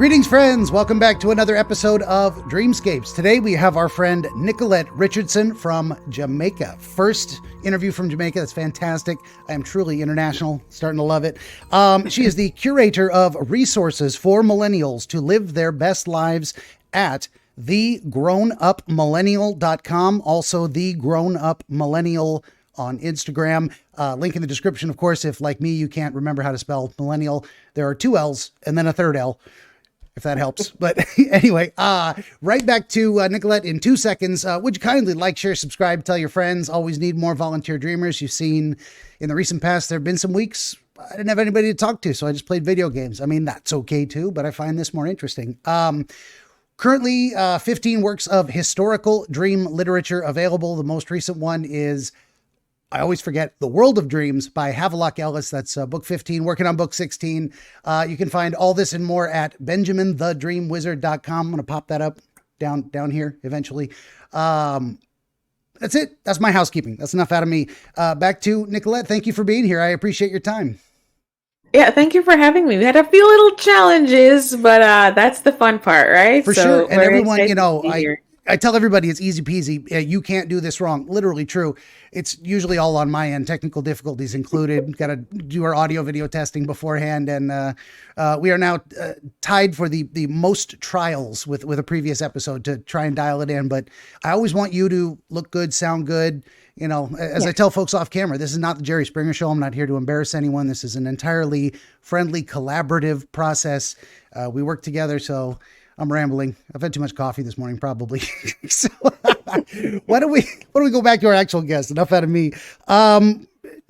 Greetings, friends. Welcome back to another episode of Dreamscapes. Today we have our friend Nicolette Richardson from Jamaica. First interview from Jamaica. That's fantastic. I am truly international. Starting to love it. She is the curator of resources for millennials to live their best lives at thegrownupmillennial.com. Also, thegrownupmillennial on Instagram. Link in the description, of course, if like me, you can't remember how to spell millennial. There are two L's and then a third L, if that helps. But anyway, right back to Nicolette in 2 seconds. Would you kindly like, share, subscribe, tell your friends? Always need more volunteer dreamers. You've seen in the recent past, there have been some weeks I didn't have anybody to talk to, so I just played video games. I mean, that's okay too, but I find this more interesting. Currently, 15 works of historical dream literature available. The most recent one is, I always forget, The World of Dreams by Havelock Ellis. That's book 15, working on book 16. You can find all this and more at benjaminthedreamwizard.com. I'm going to pop that up down here eventually. That's it. That's my housekeeping. That's enough out of me. Back to Nicolette. Thank you for being here. I appreciate your time. Yeah, thank you for having me. We had a few little challenges, but that's the fun part, right? For sure. And everyone, you know, I tell everybody it's easy peasy. You can't do this wrong. Literally true. It's usually all on my end, technical difficulties included. Got to do our audio video testing beforehand. And we are now tied for the most trials with a previous episode to try and dial it in. But I always want you to look good, sound good. You know, as I tell folks off camera, this is not the Jerry Springer Show. I'm not here to embarrass anyone. This is an entirely friendly, collaborative process. We work together, so I'm rambling. I've had too much coffee this morning, probably. So why don't we go back to our actual guest? Enough out of me.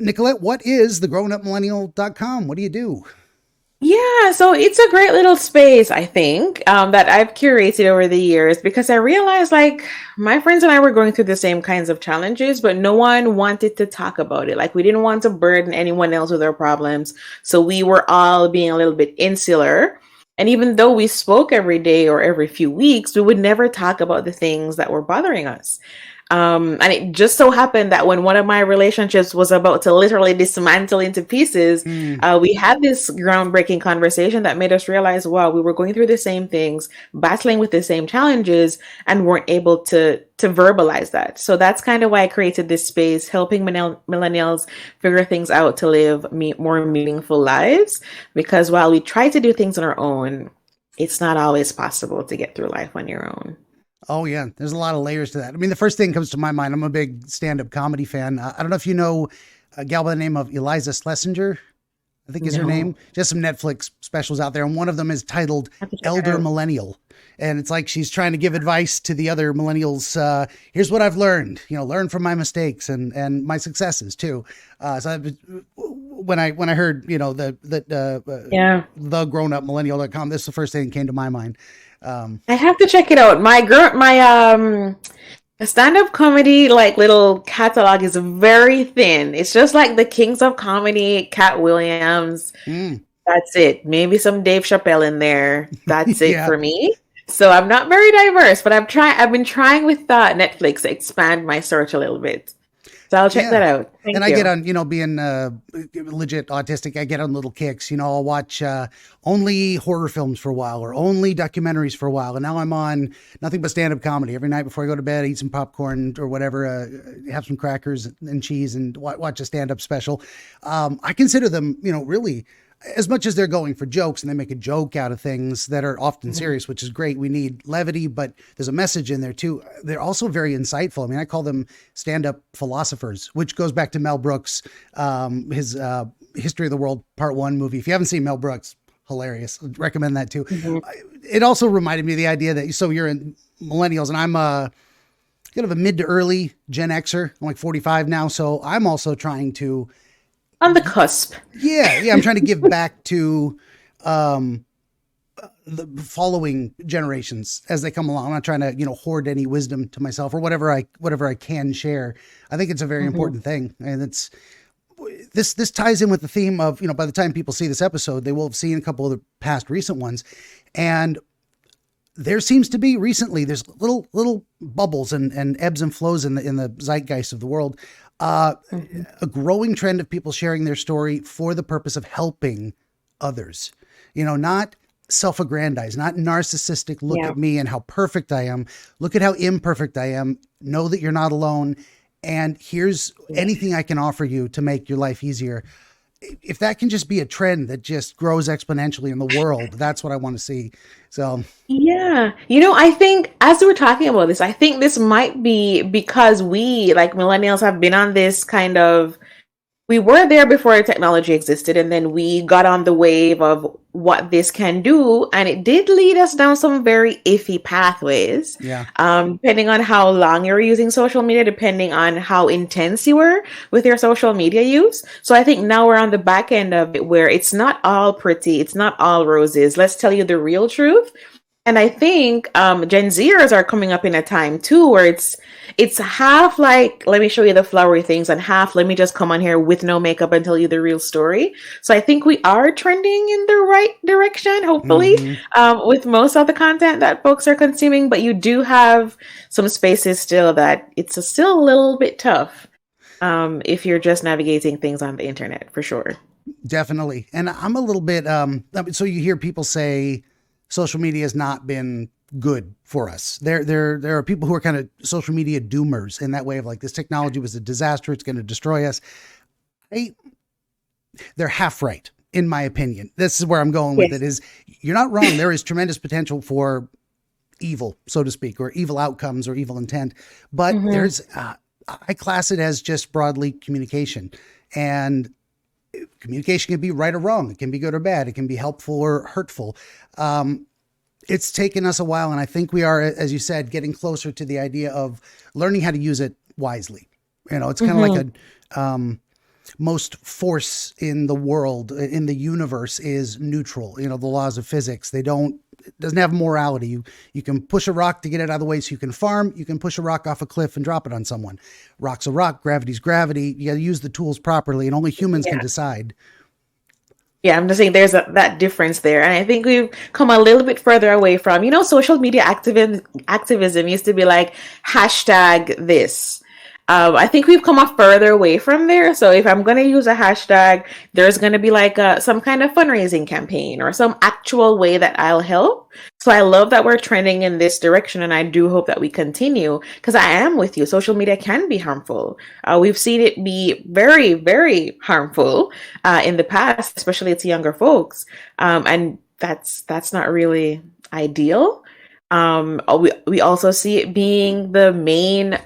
Nicolette, what is thegrownupmillennial.com? What do you do? Yeah, so it's a great little space, I think, that I've curated over the years because I realized like my friends and I were going through the same kinds of challenges, but no one wanted to talk about it. Like we didn't want to burden anyone else with our problems. So we were all being a little bit insular. And even though we spoke every day or every few weeks, we would never talk about the things that were bothering us. And it just so happened that when one of my relationships was about to literally dismantle into pieces, we had this groundbreaking conversation that made us realize, wow, we were going through the same things, battling with the same challenges, and weren't able to verbalize that. So that's kind of why I created this space, helping millennials figure things out to live more meaningful lives. Because while we try to do things on our own, it's not always possible to get through life on your own. Oh, yeah. There's a lot of layers to that. I mean, the first thing comes to my mind, I'm a big stand-up comedy fan. I don't know if you know a gal by the name of Eliza Schlesinger, I think is her name. Just some Netflix specials out there. And one of them is titled Elder Millennial. And it's like she's trying to give advice to the other millennials. Here's what I've learned, learn from my mistakes and my successes too. So when I heard, thegrownupmillennial.com, this is the first thing that came to my mind. I have to check it out. My stand-up comedy like little catalog is very thin. It's just like the Kings of Comedy, Cat Williams. That's it. Maybe some Dave Chappelle in there. That's it for me. So I'm not very diverse, but I've been trying with Netflix to expand my search a little bit. So I'll check that out. Thank you. I get on, being legit autistic, I get on little kicks. I'll watch only horror films for a while or only documentaries for a while. And now I'm on nothing but stand-up comedy. Every night before I go to bed, I eat some popcorn or whatever, have some crackers and cheese and watch a stand-up special. I consider them, really, as much as they're going for jokes and they make a joke out of things that are often serious, which is great. We need levity, but there's a message in there too. They're also very insightful. I mean, I call them stand-up philosophers, which goes back to Mel Brooks, his History of the World Part 1 movie. If you haven't seen Mel Brooks, hilarious. I'd recommend that too. It also reminded me of the idea that, so you're in millennials and I'm kind of a mid to early Gen Xer. I'm like 45 now. So I'm also trying to, on the cusp. Yeah. I'm trying to give back to the following generations as they come along. I'm not trying to, hoard any wisdom to myself or whatever I can share. I think it's a very important thing. And this ties in with the theme of, by the time people see this episode, they will have seen a couple of the past recent ones. And there seems to be recently, there's little bubbles and ebbs and flows in the zeitgeist of the world. A growing trend of people sharing their story for the purpose of helping others, not self-aggrandize, not narcissistic. Look Yeah. at me and how perfect I am. Look at how imperfect I am. Know that you're not alone. And here's anything I can offer you to make your life easier. If that can just be a trend that just grows exponentially in the world, that's what I want to see. So, Yeah. I think as we're talking about this, I think this might be because we, like millennials, have been on this kind of, we were there before technology existed, and then we got on the wave of what this can do, and it did lead us down some very iffy pathways. yeah, Depending on how long you were using social media, depending on how intense you were with your social media use. So I think now we're on the back end of it where it's not all pretty, it's not all roses. Let's tell you the real truth. And I think Gen Zers are coming up in a time too where it's half like, let me show you the flowery things, and half, let me just come on here with no makeup and tell you the real story. So I think we are trending in the right direction, hopefully, with most of the content that folks are consuming. But you do have some spaces still that it's still a little bit tough if you're just navigating things on the internet, for sure. definitely. And I'm a little bit, so you hear people say social media has not been good for us. There are people who are kind of social media doomers in that way of like, this technology was a disaster. It's going to destroy us. They're half right, in my opinion. This is where I'm going with it is you're not wrong. There is tremendous potential for evil, so to speak, or evil outcomes or evil intent. But there's, I class it as just broadly communication, and communication can be right or wrong. It can be good or bad. It can be helpful or hurtful. It's taken us a while, and I think we are, as you said, getting closer to the idea of learning how to use it wisely. It's kind of like a most force in the world, in the universe, is neutral. The laws of physics, it doesn't have morality. You can push a rock to get it out of the way so you can farm. You can push a rock off a cliff and drop it on someone. Rock's a rock, gravity's gravity. You got to use the tools properly, and only humans can decide. Yeah, I'm just saying there's that difference there. And I think we've come a little bit further away from, social media activism used to be like hashtag this. I think we've come a further away from there. So if I'm going to use a hashtag, there's going to be like some kind of fundraising campaign or some actual way that I'll help. So I love that we're trending in this direction, and I do hope that we continue, because I am with you. Social media can be harmful. We've seen it be very, very harmful in the past, especially to younger folks. And that's not really ideal. We also see it being the main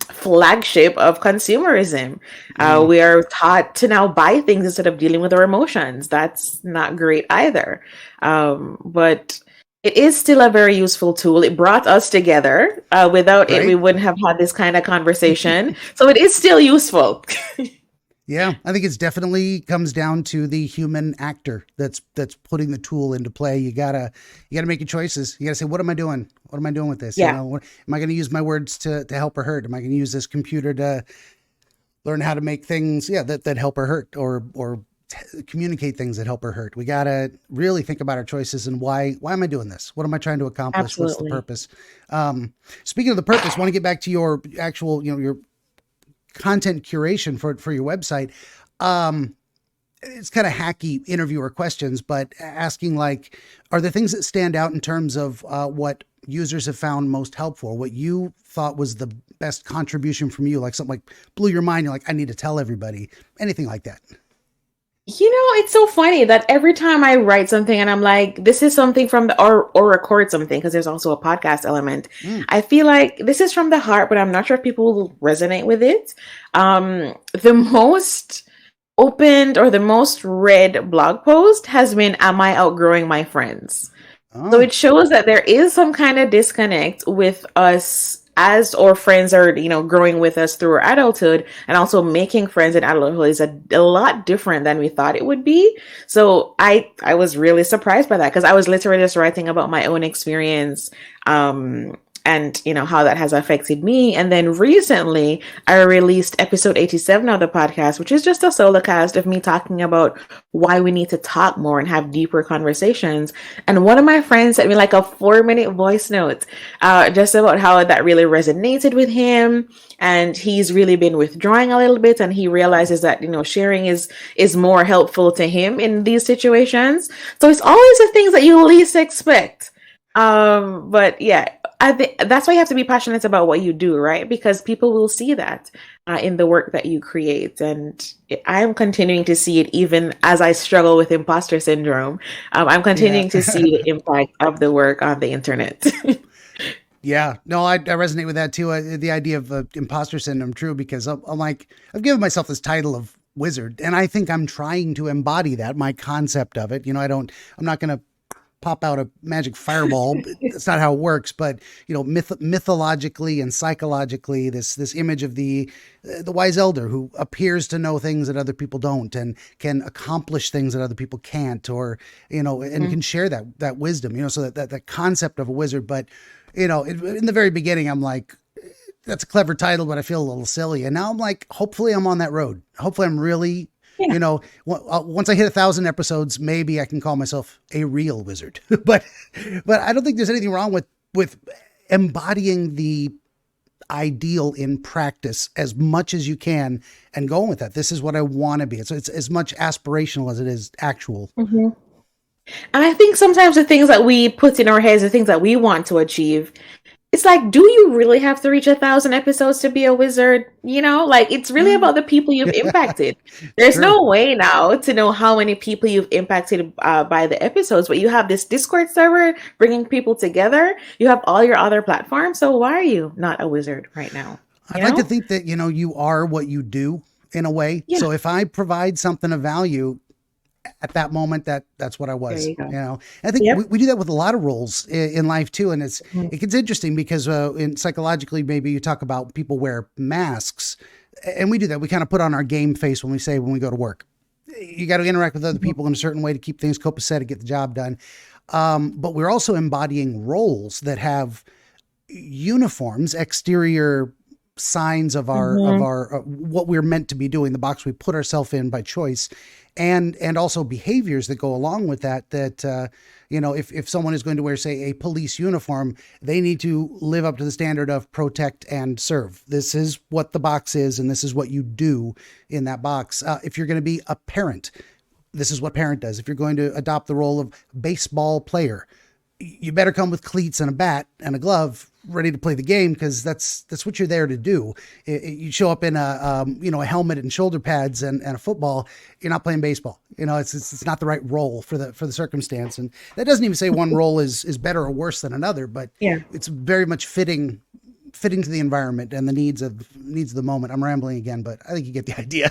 flagship of consumerism. We are taught to now buy things instead of dealing with our emotions. That's not great either. But it is still a very useful tool. It brought us together. Without it, we wouldn't have had this kind of conversation. So it is still useful. Yeah, I think it's definitely comes down to the human actor that's putting the tool into play. You gotta make your choices. You gotta say, what am I doing? What am I doing with this? Yeah. Am I going to use my words to help or hurt? Am I going to use this computer to learn how to make things, that help or hurt, or communicate things that help or hurt? We gotta really think about our choices and why am I doing this? What am I trying to accomplish? Absolutely. What's the purpose? Speaking of the purpose, want to get back to your actual, your content curation for your website. It's kind of hacky interviewer questions, but asking like, are there things that stand out in terms of what users have found most helpful, what you thought was the best contribution from you, like something like blew your mind, you're like, I need to tell everybody, anything like that? It's so funny that every time I write something and I'm like, this is something from or record something, because there's also a podcast element. I feel like this is from the heart, but I'm not sure if people will resonate with it. The most opened or the most read blog post has been, am I outgrowing my friends? So it shows that there is some kind of disconnect with us as our friends are, growing with us through our adulthood, and also making friends in adulthood is a lot different than we thought it would be. So I was really surprised by that, because I was literally just writing about my own experience, and how that has affected me. And then recently I released episode 87 of the podcast, which is just a solo cast of me talking about why we need to talk more and have deeper conversations. And one of my friends sent me like a 4-minute voice note, just about how that really resonated with him. And he's really been withdrawing a little bit, and he realizes that sharing is more helpful to him in these situations. So it's always the things that you least expect. But yeah, I think that's why you have to be passionate about what you do, right? Because people will see that in the work that you create. And I'm continuing to see it even as I struggle with imposter syndrome. I'm continuing to see the impact of the work on the internet. Yeah, no, I resonate with that too. The idea of imposter syndrome, true, because I'm like, I've given myself this title of wizard, and I think I'm trying to embody that, my concept of it. I'm not going to pop out a magic fireball. That's not how it works. But mythologically and psychologically, this image of the wise elder who appears to know things that other people don't, and can accomplish things that other people can't, or and can share that wisdom. So that concept of a wizard, but. In the very beginning, I'm like, that's a clever title, but I feel a little silly. And now I'm like, hopefully I'm on that road. Hopefully I'm really, once I hit 1,000 episodes, maybe I can call myself a real wizard. but I don't think there's anything wrong with embodying the ideal in practice as much as you can and going with that. This is what I want to be. So it's as much aspirational as it is actual. Mm-hmm. And I think sometimes the things that we put in our heads, the things that we want to achieve, it's like, do you really have to reach 1,000 episodes to be a wizard? Like, it's really about the people you've impacted. There's no way now to know how many people you've impacted by the episodes, but you have this Discord server bringing people together. You have all your other platforms. So why are you not a wizard right now? I'd like to think that, you are what you do in a way. Yeah. So if I provide something of value, at that moment, that's what I was. I think we do that with a lot of roles in life too, and it gets interesting because psychologically, maybe you talk about people wear masks, and we do that. We kind of put on our game face when we go to work. You got to interact with other people in a certain way to keep things copacetic, get the job done. But we're also embodying roles that have uniforms, exterior signs of our what we're meant to be doing, the box we put ourselves in by choice. And also behaviors that go along with that, if someone is going to wear, say, a police uniform, they need to live up to the standard of protect and serve. This is what the box is, and this is what you do in that box. If you're going to be a parent, this is what parent does. If you're going to adopt the role of baseball player, you better come with cleats and a bat and a glove ready to play the game, because that's what you're there to do. You show up in a helmet and shoulder pads and a football, you're not playing baseball. It's not the right role for the circumstance. And that doesn't even say one role is better or worse than another, but it's very much fitting to the environment and the needs of the moment. I'm rambling again, but I think you get the idea.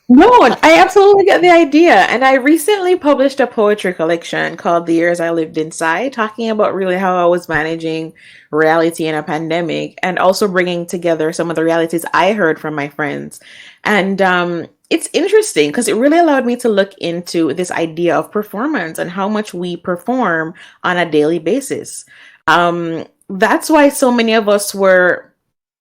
No, I absolutely get the idea. And I recently published a poetry collection called The Years I Lived Inside, talking about really how I was managing reality in a pandemic, and also bringing together some of the realities I heard from my friends. And it's interesting because it really allowed me to look into this idea of performance and how much we perform on a daily basis. That's why so many of us were,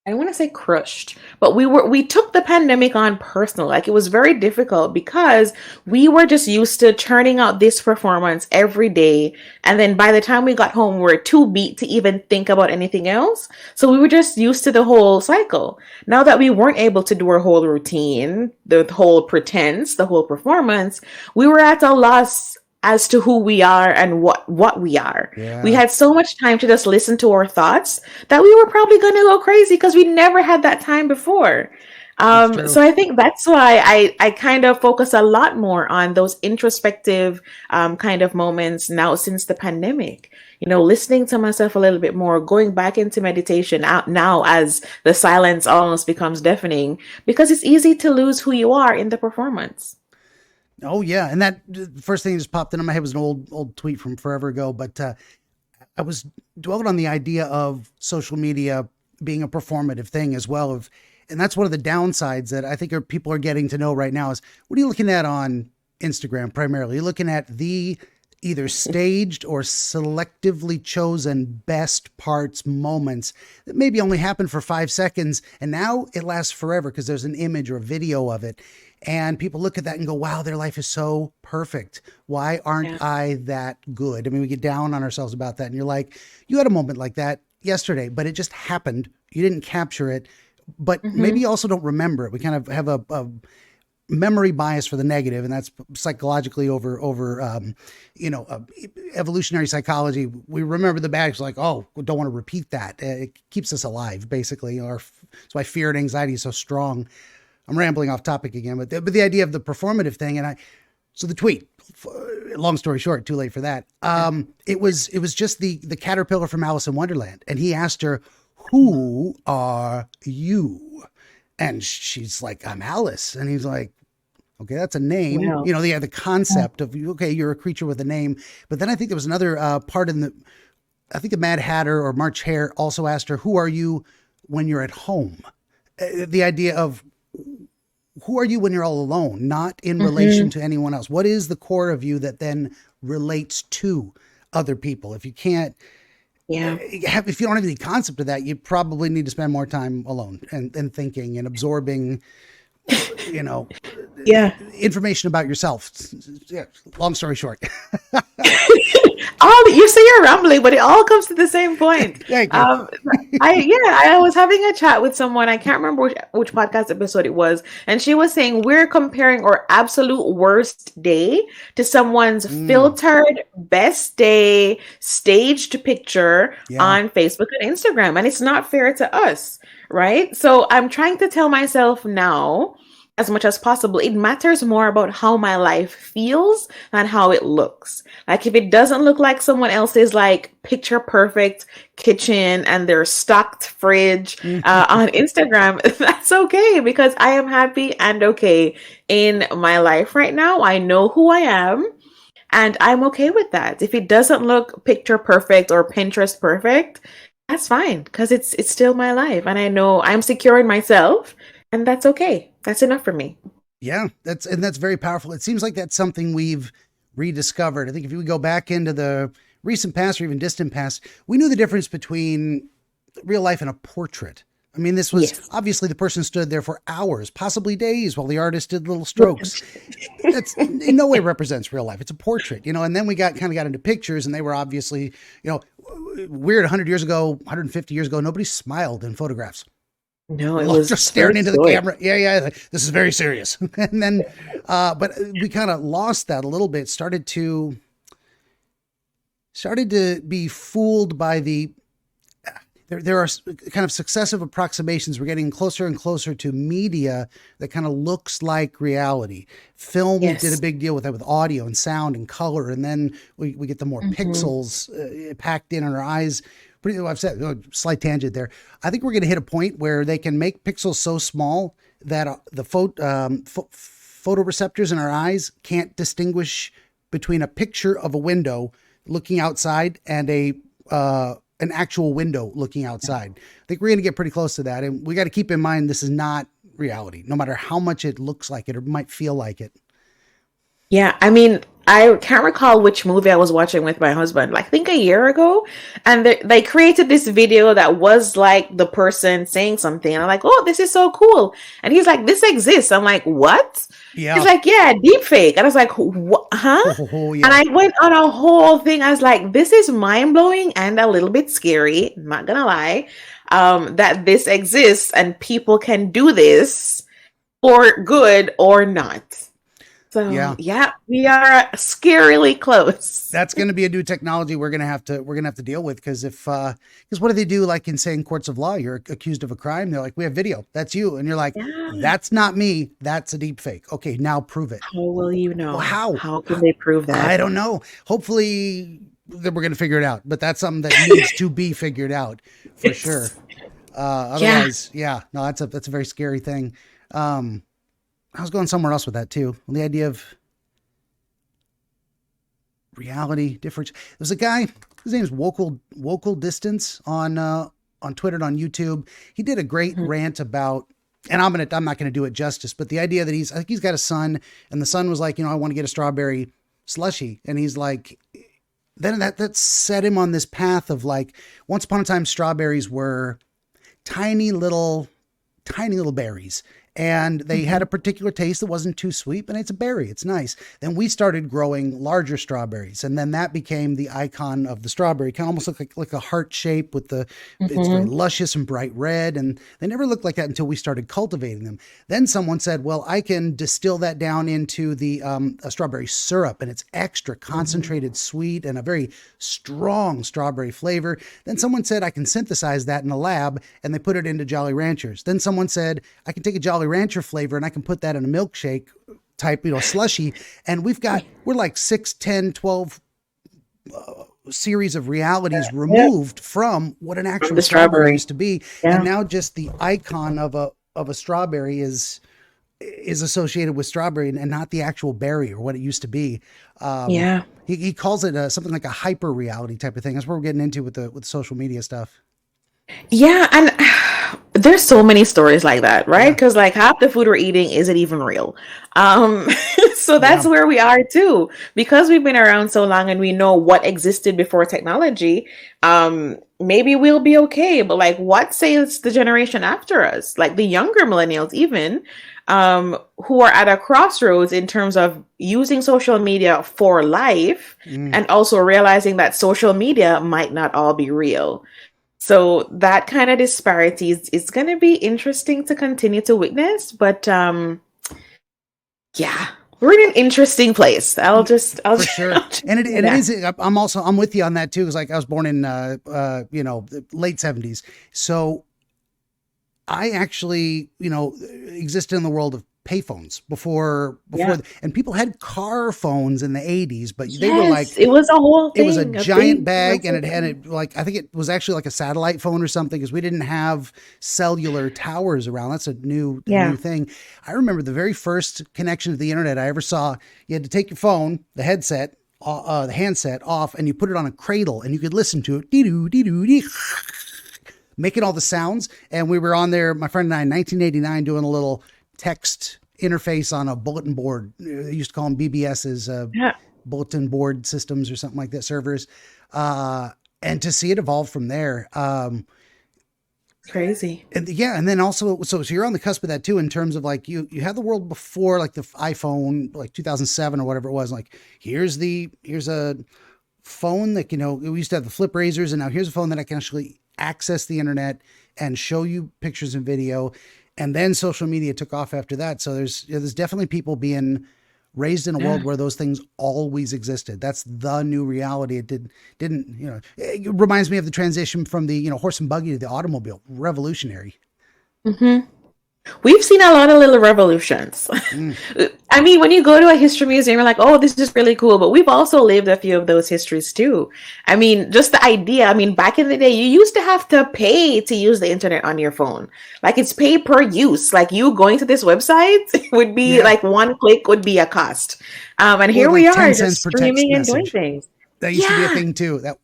I don't want to say crushed, but we took the pandemic on personal. Like, it was very difficult because we were just used to churning out this performance every day. And then by the time we got home, we were too beat to even think about anything else. So we were just used to the whole cycle. Now that we weren't able to do our whole routine, the whole pretense, the whole performance, we were at a loss as to who we are and what we are. Yeah. We had so much time to just listen to our thoughts that we were probably going to go crazy because we never had that time before. So I think that's why I kind of focus a lot more on those introspective kind of moments now since the pandemic. Listening to myself a little bit more, going back into meditation out now as the silence almost becomes deafening, because it's easy to lose who you are in the performance. Oh yeah, and that first thing that just popped into my head was an old tweet from forever ago. But I was dwelling on the idea of social media being a performative thing as well. And that's one of the downsides that I think people are getting to know right now is, what are you looking at on Instagram primarily? You're looking at the either staged or selectively chosen best parts, moments that maybe only happened for 5 seconds. And now it lasts forever because there's an image or a video of it. And people look at that and go, wow, their life is so perfect. Why aren't I that good? I mean, we get down on ourselves about that. And you're like, you had a moment like that yesterday, but it just happened. You didn't capture it, but maybe you also don't remember it. We kind of have a memory bias for the negative, and that's psychologically over evolutionary psychology. We remember the bad. It's like, oh, we don't want to repeat that. It keeps us alive, basically. That's why fear and anxiety is so strong. I'm rambling off topic again, but the idea of the performative thing, so the tweet, long story short, too late for that. It was just the caterpillar from Alice in Wonderland, and he asked her, "Who are you?" And she's like, "I'm Alice," and he's like, okay, that's a name. Wow. The concept of, okay, you're a creature with a name. But then I think there was another part I think the Mad Hatter or March Hare also asked her, who are you when you're at home? The idea of who are you when you're all alone, not in relation to anyone else? What is the core of you that then relates to other people? If you can't, if you don't have any concept of that, you probably need to spend more time alone and thinking and absorbing, information about yourself. Yeah, long story short. You say you're rambling, but it all comes to the same point. Thank you. I was having a chat with someone. I can't remember which podcast episode it was, and she was saying we're comparing our absolute worst day to someone's filtered best day staged picture on Facebook and Instagram, and it's not fair to us, right? So I'm trying to tell myself now, as much as possible, it matters more about how my life feels than how it looks. Like if it doesn't look like someone else's like picture perfect kitchen and their stocked fridge on Instagram, that's okay, because I am happy and okay in my life right now. I know who I am and I'm okay with that. If it doesn't look picture perfect or Pinterest perfect, that's fine, because it's still my life and I know I'm secure in myself, and that's okay. That's enough for me. Yeah, that's very powerful. It seems like that's something we've rediscovered. I think if we go back into the recent past or even distant past, we knew the difference between real life and a portrait. I mean, this was obviously the person stood there for hours, possibly days, while the artist did little strokes. That's in no way represents real life. It's a portrait, and then we got into pictures, and they were obviously, weird. 100 years ago, 150 years ago, nobody smiled in photographs. No, it was just staring into the camera. Yeah. This is very serious. And then, but we kind of lost that a little bit. Started to be fooled by there are kind of successive approximations. We're getting closer and closer to media that kind of looks like reality. Film did a big deal with that, with audio and sound and color. And then we get the more pixels packed in on our eyes. I've said, slight tangent there. I think we're going to hit a point where they can make pixels so small that the photoreceptors in our eyes can't distinguish between a picture of a window looking outside and an actual window looking outside. I think we're going to get pretty close to that. And we got to keep in mind, this is not reality, no matter how much it looks like it or might feel like it. Yeah, I mean, I can't recall which movie I was watching with my husband, I think a year ago. And they created this video that was like the person saying something. And I'm like, oh, this is so cool. And he's like, this exists. I'm like, what? Yeah. He's like, yeah, deep fake. And I was like, what? Huh? Yeah. And I went on a whole thing. I was like, this is mind blowing and a little bit scary. I'm not going to lie. That this exists and people can do this for good or not. So yeah, we are scarily close. That's going to be a new technology we're going to have to deal with, because what do they do? Like in, say, in courts of law, you're accused of a crime. They're like, we have video. That's you. And you're like, that's not me. That's a deep fake. Okay, now prove it. How will you know? Well, how can they prove that? I don't know. Hopefully we're going to figure it out, but that's something that needs to be figured out for sure. Otherwise, no, that's a very scary thing. I was going somewhere else with that too. The idea of reality difference. There's a guy, his name's Wokel Distance on Twitter and on YouTube. He did a great rant about, and I'm not gonna do it justice, but the idea that I think he's got a son, and the son was like, I want to get a strawberry slushy, and he's like, then that set him on this path of like, once upon a time, strawberries were tiny little berries. And they had a particular taste that wasn't too sweet, but it's a berry. It's nice. Then we started growing larger strawberries, and then that became the icon of the strawberry. It kind of almost look like a heart shape with it's very luscious and bright red. And they never looked like that until we started cultivating them. Then someone said, well, I can distill that down into the a strawberry syrup, and it's extra concentrated sweet and a very strong strawberry flavor. Then someone said, I can synthesize that in a lab, and they put it into Jolly Ranchers. Then someone said, I can take a Jolly Rancher flavor and I can put that in a milkshake type, slushy. And we're like 6, 10, 12 series of realities removed from what an actual strawberry used to be. Yeah. And now just the icon of a strawberry is associated with strawberry and not the actual berry or what it used to be. He calls it something like a hyper reality type of thing. That's what we're getting into with the social media stuff. Yeah. And there's so many stories like that, right? Because like half the food we're eating isn't even real. So that's where we are too, because we've been around so long and we know what existed before technology. Maybe we'll be okay, but like, what says the generation after us, like the younger millennials, even who are at a crossroads in terms of using social media for life and also realizing that social media might not all be real. So that kind of disparity is going to be interesting to continue to witness. But we're in an interesting place. I'll just sure. And it is. I'm with you on that too. Because like I was born in the late 70s, so I actually existed in the world of payphones before and people had car phones in the 80s, but they were like, it was a whole thing. It was a giant bag, and it had like, I think it was actually like a satellite phone or something, because we didn't have cellular towers around. That's a new thing. I remember the very first connection to the internet I ever saw. You had to take your phone, the handset off, and you put it on a cradle, and you could listen to it, dee-doo, dee-doo, dee, making all the sounds. And we were on there, my friend and I, in 1989, doing a little text interface on a bulletin board. They used to call them BBSs, bulletin board systems or something like that, servers. And to see it evolve from there. Crazy. And then also, so you're on the cusp of that too, in terms of like, you had the world before like the iPhone, like 2007 or whatever it was. Like, here's a phone that, we used to have the flip razors, and now here's a phone that I can actually access the internet and show you pictures and video. And then social media took off after that. So there's definitely people being raised in a world where those things always existed. That's the new reality. It didn't, it reminds me of the transition from the, horse and buggy to the automobile. Revolutionary. Mm-hmm. We've seen a lot of little revolutions. I mean, when you go to a history museum, you're like, oh, this is really cool. But we've also lived a few of those histories too. I mean, just the idea. I mean, back in the day, you used to have to pay to use the internet on your phone. Like, it's pay per use. Like, you going to this website would be like one click would be a cost. And here we are just streaming and doing things. That used to be a thing too. That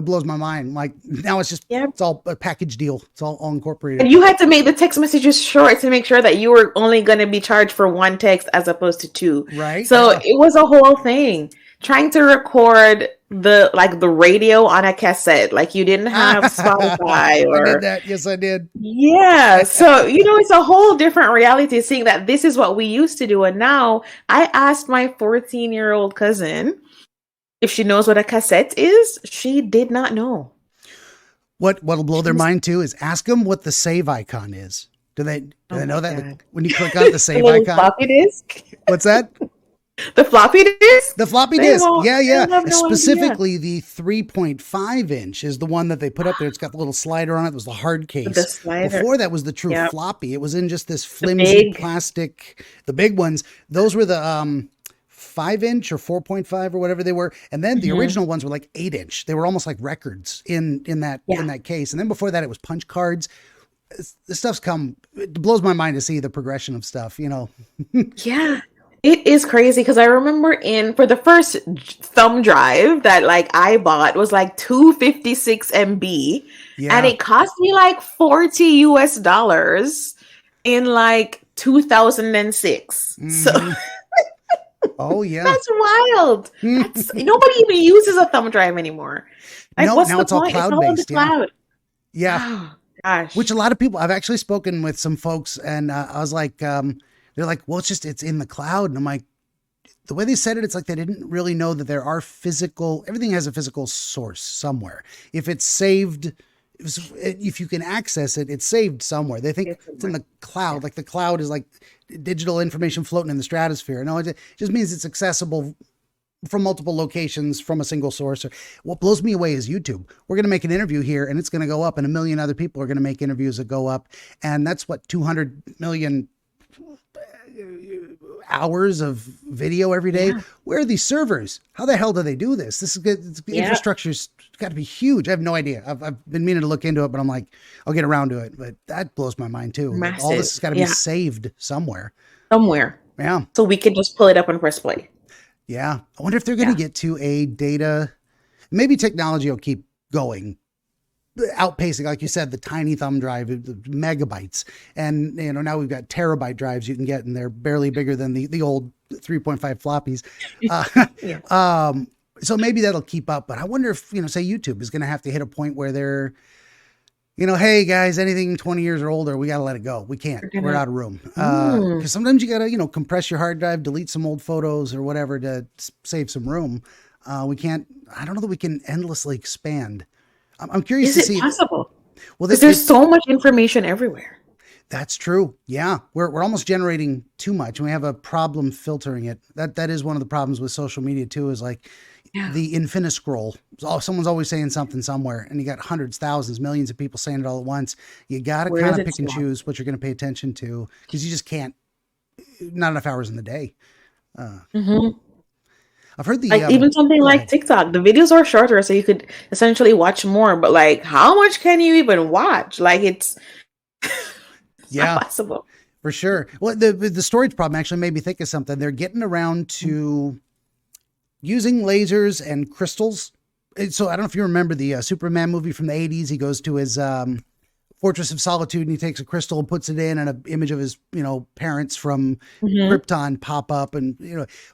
blows my mind. Like, now it's just, it's all a package deal. It's all incorporated. And you had to make the text messages short to make sure that you were only going to be charged for one text as opposed to two. Right. So it was a whole thing. Trying to record the radio on a cassette. Like, you didn't have Spotify I did that. Yes, I did. Yeah. So, it's a whole different reality, seeing that this is what we used to do. And now I asked my 14-year-old cousin if she knows what a cassette is. She did not know. What'll blow their mind too is ask them what the save icon is. Do they know that? God. When you click on the save icon? Floppy disk? What's that? The floppy disk? The floppy disk. Yeah. Specifically, the 3.5 inch is the one that they put up there. It's got the little slider on it. It was the hard case. The slider. Before that was the true floppy. It was in just this flimsy plastic. The big ones. Those were the 5-inch or 4.5 or whatever they were. And then the original ones were like 8-inch. They were almost like records in that case. And then before that, it was punch cards. This stuff's it blows my mind to see the progression of stuff, Yeah. It is crazy, because I remember for the first thumb drive that like I bought was like 256 MB, and it cost me like $40 in like 2006. So Oh yeah. That's wild. That's nobody even uses a thumb drive anymore. Like, No, what's now the it's all point? It's cloud all in the based. Yeah. cloud. Yeah. Oh Which gosh. a lot of people, I've actually spoken with some folks, and I was like, they're like, well, it's in the cloud. And I'm like, the way they said it, it's like they didn't really know that there are everything has a physical source somewhere. If it's saved, if you can access it, it's saved somewhere. They think It's it's in somewhere. the Yeah. cloud, like the cloud is like digital information floating in the stratosphere. No, it just means it's accessible from multiple locations from a single source. What blows me away is YouTube. We're going to make an interview here and it's going to go up, and a million other people are going to make interviews that go up. And that's what 200 million hours of video every day. Yeah. Where are these servers? How the hell do they do this? This is good. Yeah. Infrastructure's got to be huge. I have no idea. I've been meaning to look into it, but I'm like, I'll get around to it. But that blows my mind too. That all this Massive. has got to be Yeah. saved somewhere. Somewhere. Yeah. So we can just pull it up and press play. Yeah. I wonder if they're going to Yeah. get to a data. Maybe technology will keep going, outpacing, like you said, the tiny thumb drive, the megabytes. And, now we've got terabyte drives you can get, and they're barely bigger than the old 3.5 floppies. Yeah. So maybe that'll keep up. But I wonder if, say YouTube is going to have to hit a point where they're, hey guys, anything 20 years or older, we got to let it go. We can't. We're out of room. Because sometimes you got to, compress your hard drive, delete some old photos or whatever to save some room. We can't. I don't know that we can endlessly expand. I'm curious Is to it see. possible? Well, Because there's so much information everywhere. that's true. Yeah, we're almost generating too much, and we have a problem filtering it. That is one of the problems with social media too. Is like Yeah. the infinite scroll. Someone's always saying something somewhere, and you got hundreds, thousands, millions of people saying it all at once. You got to Where kind does of it pick and stop? choose what you're going to pay attention to, because you just can't. Not enough hours in the day. Hmm. I've heard the. Like even something Go like ahead. TikTok, the videos are shorter, so you could essentially watch more. But like, how much can you even watch? Like, it's not Yeah. possible. For sure. Well, the storage problem actually made me think of something. They're getting around to using lasers and crystals. So I don't know if you remember the Superman movie from the 80s. He goes to his Fortress of Solitude and he takes a crystal and puts it in, and an image of his, parents from Hmm. Krypton pop up, and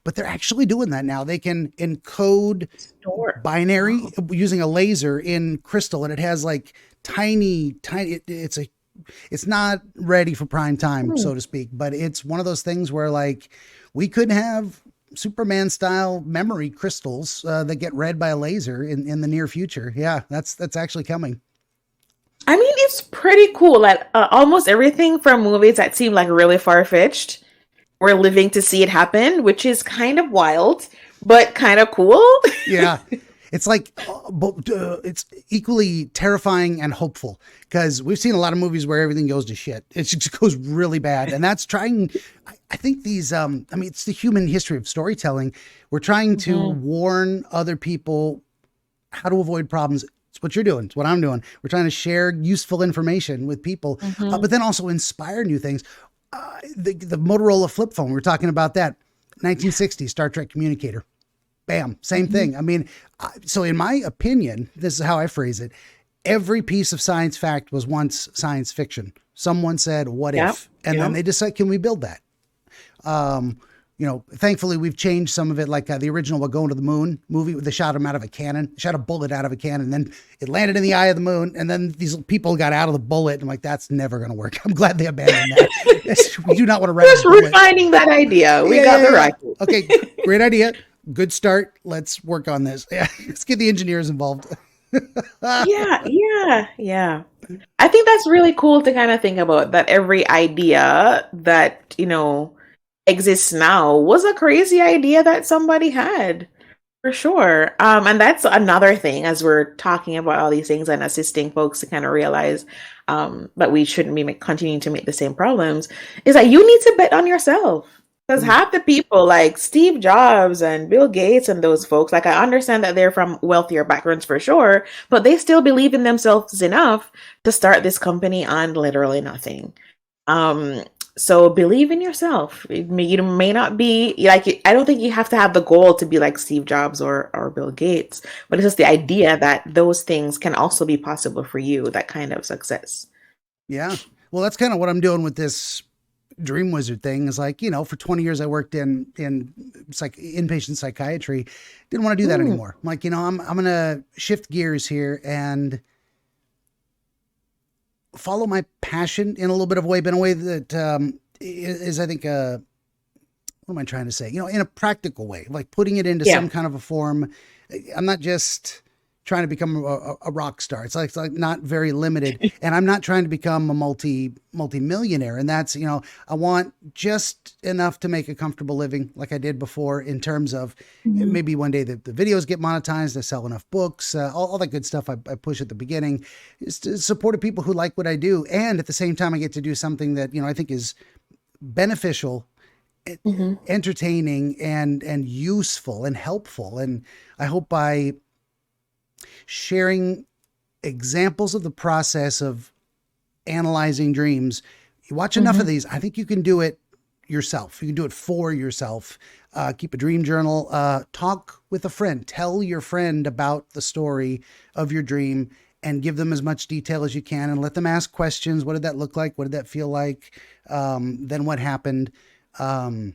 but they're actually doing that now. They can encode Store. binary Wow. using a laser in crystal, and it has like tiny it's not ready for prime time, Hmm. so to speak, but it's one of those things where like we could have Superman style memory crystals that get read by a laser in the near future. Yeah, that's actually coming. I mean, it's pretty cool. Like almost everything from movies that seem like really far fetched, we're living to see it happen, which is kind of wild, but kind of cool. Yeah. It's like, it's equally terrifying and hopeful, because we've seen a lot of movies where everything goes to shit. It just goes really bad. And that's trying, I think it's the human history of storytelling. We're trying to Mhm. warn other people how to avoid problems. It's what you're doing. It's what I'm doing. We're trying to share useful information with people, Mhm. but then also inspire new things. The Motorola flip phone, we were talking about that. 1960 Star Trek communicator. Bam, same Mhm. thing. I mean, so in my opinion, this is how I phrase it. Every piece of science fact was once science fiction. Someone said, "What Yep. if?" And then Yep. they decide, "Can we build that?" Thankfully we've changed some of it. Like the original "We're Going to the Moon" movie, they shot him out of a cannon, shot a bullet out of a cannon, and then it landed in the eye of the moon. And then these people got out of the bullet. I'm like, that's never going to work. I'm glad they abandoned that. We do not want to ride Just a bullet. refining that idea. We Yeah, got yeah, the yeah. rocket. Okay, great idea. Good start. Let's work on this. Yeah, let's get the engineers involved. Yeah, yeah, yeah. I think that's really cool to kind of think about that every idea that, exists now was a crazy idea that somebody had. For sure. And that's another thing as we're talking about all these things and assisting folks to kind of realize that we shouldn't be continuing to make the same problems is that you need to bet on yourself. Because Mm, half the people like Steve Jobs and Bill Gates and those folks, like I understand that they're from wealthier backgrounds for sure, but they still believe in themselves enough to start this company on literally nothing. Um, so believe in yourself. You may not be like I don't think you have to have the goal to be like Steve Jobs or Bill Gates, but it's just the idea that those things can also be possible for you, that kind of success. yeah. Well, that's kind of what I'm doing with this DreamWizard thing is like, for 20 years I worked in inpatient psychiatry. Didn't want to do that anymore. I'm like, I'm going to shift gears here and follow my passion in a little bit of a way, but in a way that is, I think, what am I trying to say? In a practical way, like putting it into some kind of a form. I'm not just trying to become a rock star. It's like not very limited, and I'm not trying to become a multi-millionaire. And that's, I want just enough to make a comfortable living like I did before, in terms of maybe one day the videos get monetized, I sell enough books, all that good stuff I push at the beginning, is to support people who like what I do. And at the same time, I get to do something that, I think is beneficial, entertaining, and useful and helpful. And I hope by sharing examples of the process of analyzing dreams, you watch enough of these, I think you can do it yourself. You can do it for yourself. Keep a dream journal, talk with a friend, tell your friend about the story of your dream, and give them as much detail as you can, and let them ask questions. What did that look like? What did that feel like? Then what happened? I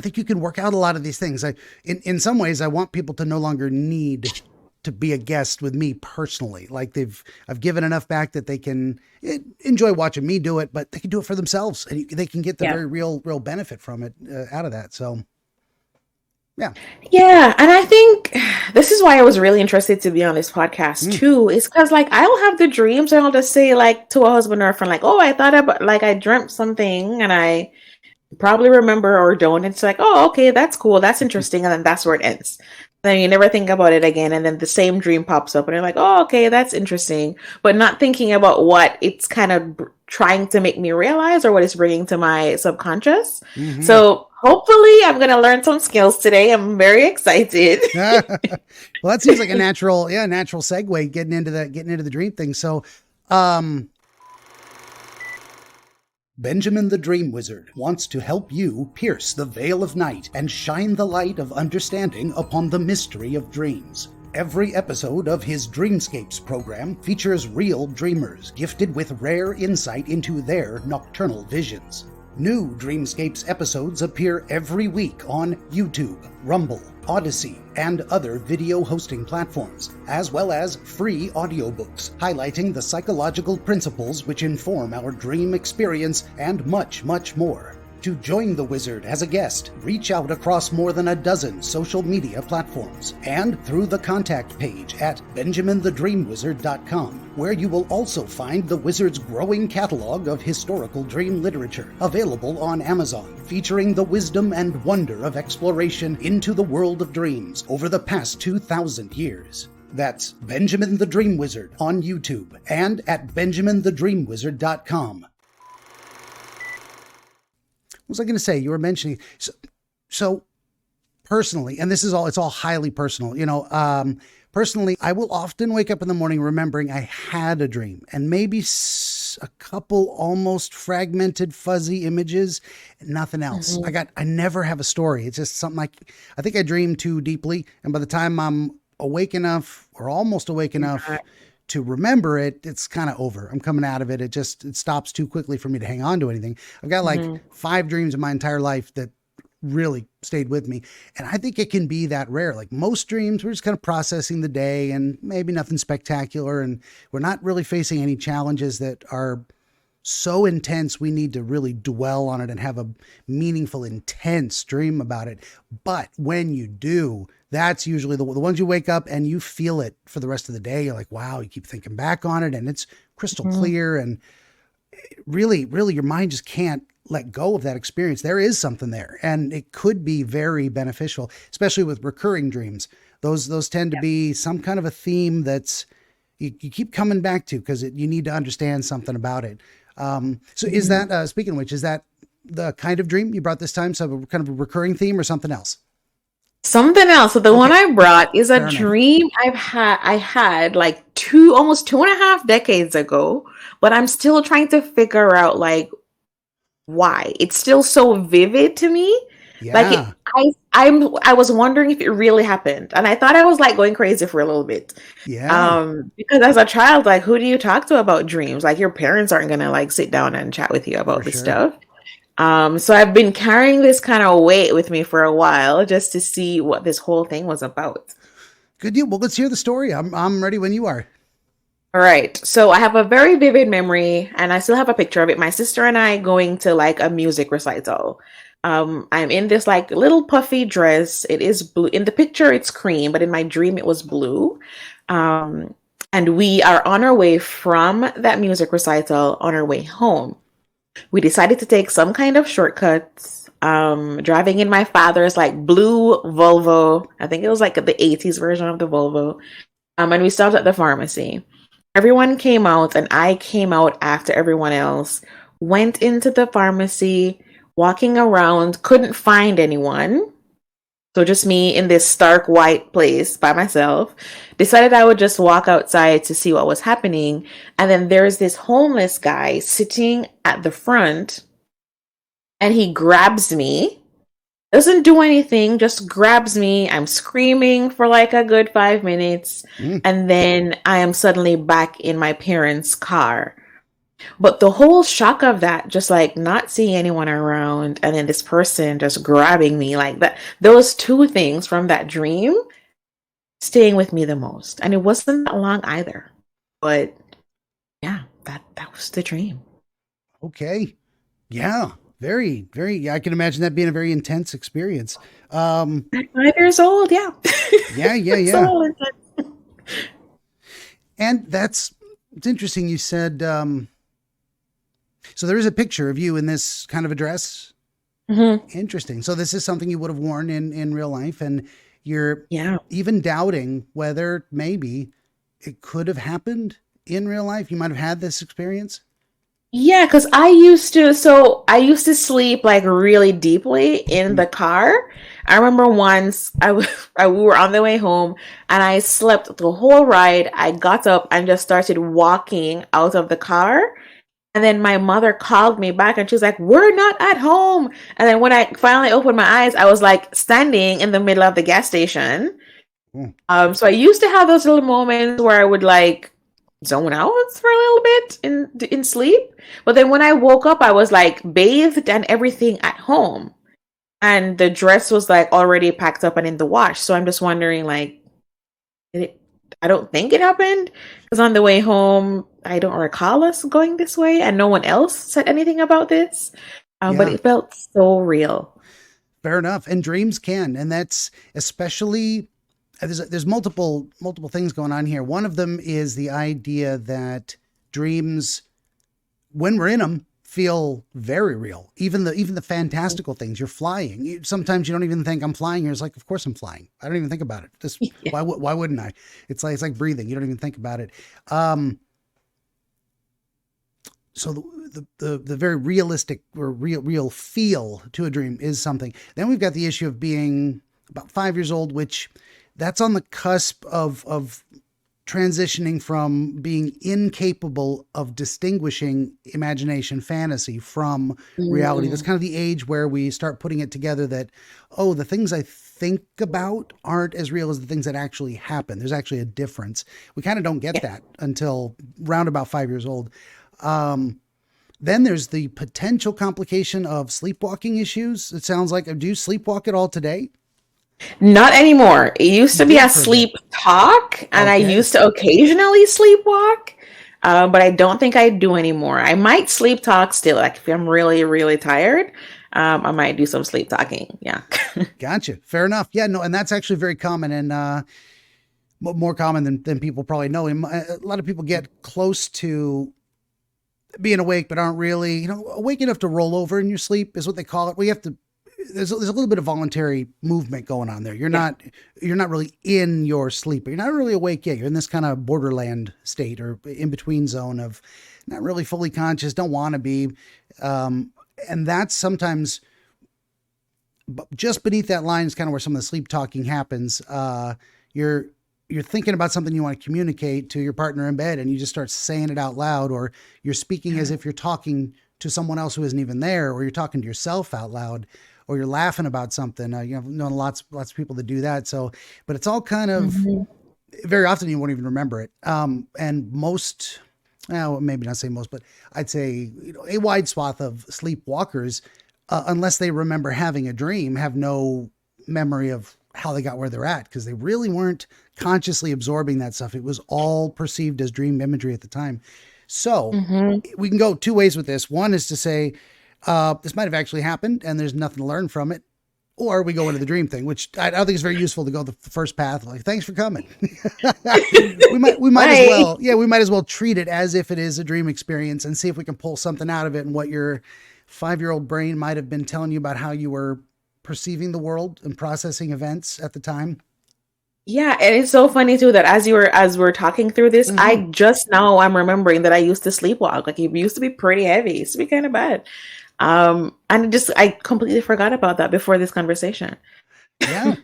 think you can work out a lot of these things. In some ways, I want people to no longer need to be a guest with me personally. Like I've given enough back that they can enjoy watching me do it, but they can do it for themselves, and they can get the very real benefit from it out of that. So, yeah. Yeah. And I think this is why I was really interested to be on this podcast too, is because like I'll have the dreams and I'll just say like to a husband or a friend, like, oh, I thought about, like, I dreamt something and I probably remember or don't. It's like, oh, okay, that's cool. That's interesting. And then that's where it ends. Then you never think about it again. And then the same dream pops up and you're like, oh, okay, that's interesting. But not thinking about what it's kind of trying to make me realize or what it's bringing to my subconscious. So hopefully I'm going to learn some skills today. I'm very excited. Well, that seems like a natural segue getting into the dream thing. So, Benjamin the Dream Wizard wants to help you pierce the veil of night and shine the light of understanding upon the mystery of dreams. Every episode of his Dreamscapes program features real dreamers gifted with rare insight into their nocturnal visions. New Dreamscapes episodes appear every week on YouTube, Rumble, Odyssey, and other video hosting platforms, as well as free audiobooks highlighting the psychological principles which inform our dream experience, and much, much more. To join the wizard as a guest, reach out across more than a dozen social media platforms and through the contact page at benjaminthedreamwizard.com, where you will also find the wizard's growing catalog of historical dream literature available on Amazon, featuring the wisdom and wonder of exploration into the world of dreams over the past 2,000 years. That's Benjamin the Dream Wizard on YouTube and at benjaminthedreamwizard.com. What was I going to say? You were mentioning, so personally, and it's all highly personal, personally, I will often wake up in the morning remembering I had a dream, and maybe a couple almost fragmented, fuzzy images, and nothing else. I never have a story. It's just something like, I think I dream too deeply. And by the time I'm awake enough or almost awake enough to remember it, it's kind of over. I'm coming out of it. It stops too quickly for me to hang on to anything. I've got like 5 dreams in my entire life that really stayed with me. And I think it can be that rare. Like most dreams, we're just kind of processing the day and maybe nothing spectacular. And we're not really facing any challenges that are so intense we need to really dwell on it and have a meaningful, intense dream about it. But when you do, that's usually the ones you wake up and you feel it for the rest of the day. You're like, wow, you keep thinking back on it and it's crystal clear. And really, really, your mind just can't let go of that experience. There is something there, and it could be very beneficial, especially with recurring dreams. Those tend to be some kind of a theme that's you keep coming back to because you need to understand something about it. So is that, speaking of which, is that the kind of dream you brought this time? So kind of a recurring theme or something else? Something else. So the one I brought is a dream I had like almost 2.5 decades ago, but I'm still trying to figure out like why. It's still so vivid to me. Yeah. Like I was wondering if it really happened, and I thought I was like going crazy for a little bit. Yeah. Because as a child, like, who do you talk to about dreams? Like your parents aren't gonna like sit down and chat with you about this stuff. So I've been carrying this kind of weight with me for a while just to see what this whole thing was about. Good deal. Well, let's hear the story. I'm ready when you are. All right. So I have a very vivid memory, and I still have a picture of it. My sister and I going to like a music recital. I'm in this like little puffy dress. It is blue. In the picture, it's cream, but in my dream, it was blue. Um, and we are on our way from that music recital on our way home. We decided to take some kind of shortcuts. Driving in my father's like blue Volvo. I think it was like the 80s version of the Volvo. And we stopped at the pharmacy. Everyone came out, and I came out after everyone else. Went into the pharmacy, walking around, couldn't find anyone. So just me in this stark white place by myself. Decided I would just walk outside to see what was happening. And then there's this homeless guy sitting at the front, and he grabs me. Doesn't do anything, just grabs me. I'm screaming for like a good 5 minutes. Mm. And then I am suddenly back in my parents' car. But the whole shock of that, just like not seeing anyone around, and then this person just grabbing me like that, those two things from that dream staying with me the most. And it wasn't that long either. But yeah, that was the dream. Okay. Yeah. Very, very. Yeah, I can imagine that being a very intense experience. At 5 years old, yeah. Yeah, yeah, yeah. So intense. And it's interesting. You said, so there is a picture of you in this kind of a dress. Mhm. Interesting. So this is something you would have worn in real life, and you're Yeah. even doubting whether maybe it could have happened in real life. You might have had this experience. Yeah, because I used to sleep like really deeply in the car. I remember once we were on the way home, and I slept the whole ride. I got up and just started walking out of the car. And then my mother called me back, and she's like, "We're not at home." And then when I finally opened my eyes, I was like standing in the middle of the gas station. Mm. So I used to have those little moments where I would like zone out for a little bit in sleep. But then when I woke up, I was like bathed and everything at home, and the dress was like already packed up and in the wash. So I'm just wondering, like, did it, I don't think it happened because on the way home, I don't recall us going this way, and no one else said anything about this. But Yeah. it felt so real. Fair enough. And dreams can, and that's especially there's multiple things going on here. One of them is the idea that dreams, when we're in them, feel very real. Even the fantastical things. You're flying. Sometimes you don't even think I'm flying. You're just like, of course I'm flying. I don't even think about it. Just Yeah. why wouldn't I? It's like breathing. You don't even think about it. Um, so the very realistic or real feel to a dream is something. Then we've got the issue of being about 5 years old, which that's on the cusp of transitioning from being incapable of distinguishing imagination fantasy from reality. That's Mm, kind of the age where we start putting it together that, oh, the things I think about aren't as real as the things that actually happen. There's actually a difference. We kind of don't get yeah. that until round about 5 years old. Um, then there's the potential complication of sleepwalking issues. It sounds like, do you sleepwalk at all today? Not anymore. It used You to be did a for a bit. sleep talk, and I Okay. used to occasionally sleepwalk, but I don't think I do anymore. I might sleep talk still, like if I'm really, really tired, I might do some sleep talking. Yeah. Gotcha. Fair enough. Yeah, no, and that's actually very common and more common than people probably know. A lot of people get close to being awake, but aren't really, awake enough to roll over in your sleep is what they call it. We have to, there's a little bit of voluntary movement going on there. Yeah. You're not really in your sleep, but you're not really awake yet. You're in this kind of borderland state or in between zone of not really fully conscious, don't want to be. And that's sometimes just beneath that line is kind of where some of the sleep talking happens. You're you're thinking about something you want to communicate to your partner in bed, and you just start saying it out loud, or you're speaking as if you're talking to someone else who isn't even there, or you're talking to yourself out loud, or you're laughing about something. Known lots of people that do that. So, but it's all kind of Mhm. very often you won't even remember it. And most, well, maybe not say most, but I'd say a wide swath of sleepwalkers unless they remember having a dream, have no memory of how they got where they're at, because they really weren't consciously absorbing that stuff. It was all perceived as dream imagery at the time. So we can go two ways with this. One is to say, this might have actually happened and there's nothing to learn from it. Or we go into the dream thing, which I don't think is very useful to go the first path. Like, thanks for coming. we might as well, we might as well treat it as if it is a dream experience and see if we can pull something out of it and what your 5-year-old brain might have been telling you about how you were perceiving the world and processing events at the time. Yeah, and it's so funny too that as we're talking through this, I just now I'm remembering that I used to sleepwalk. Like, it used to be pretty heavy. It used to be kind of bad. And I completely forgot about that before this conversation. Yeah.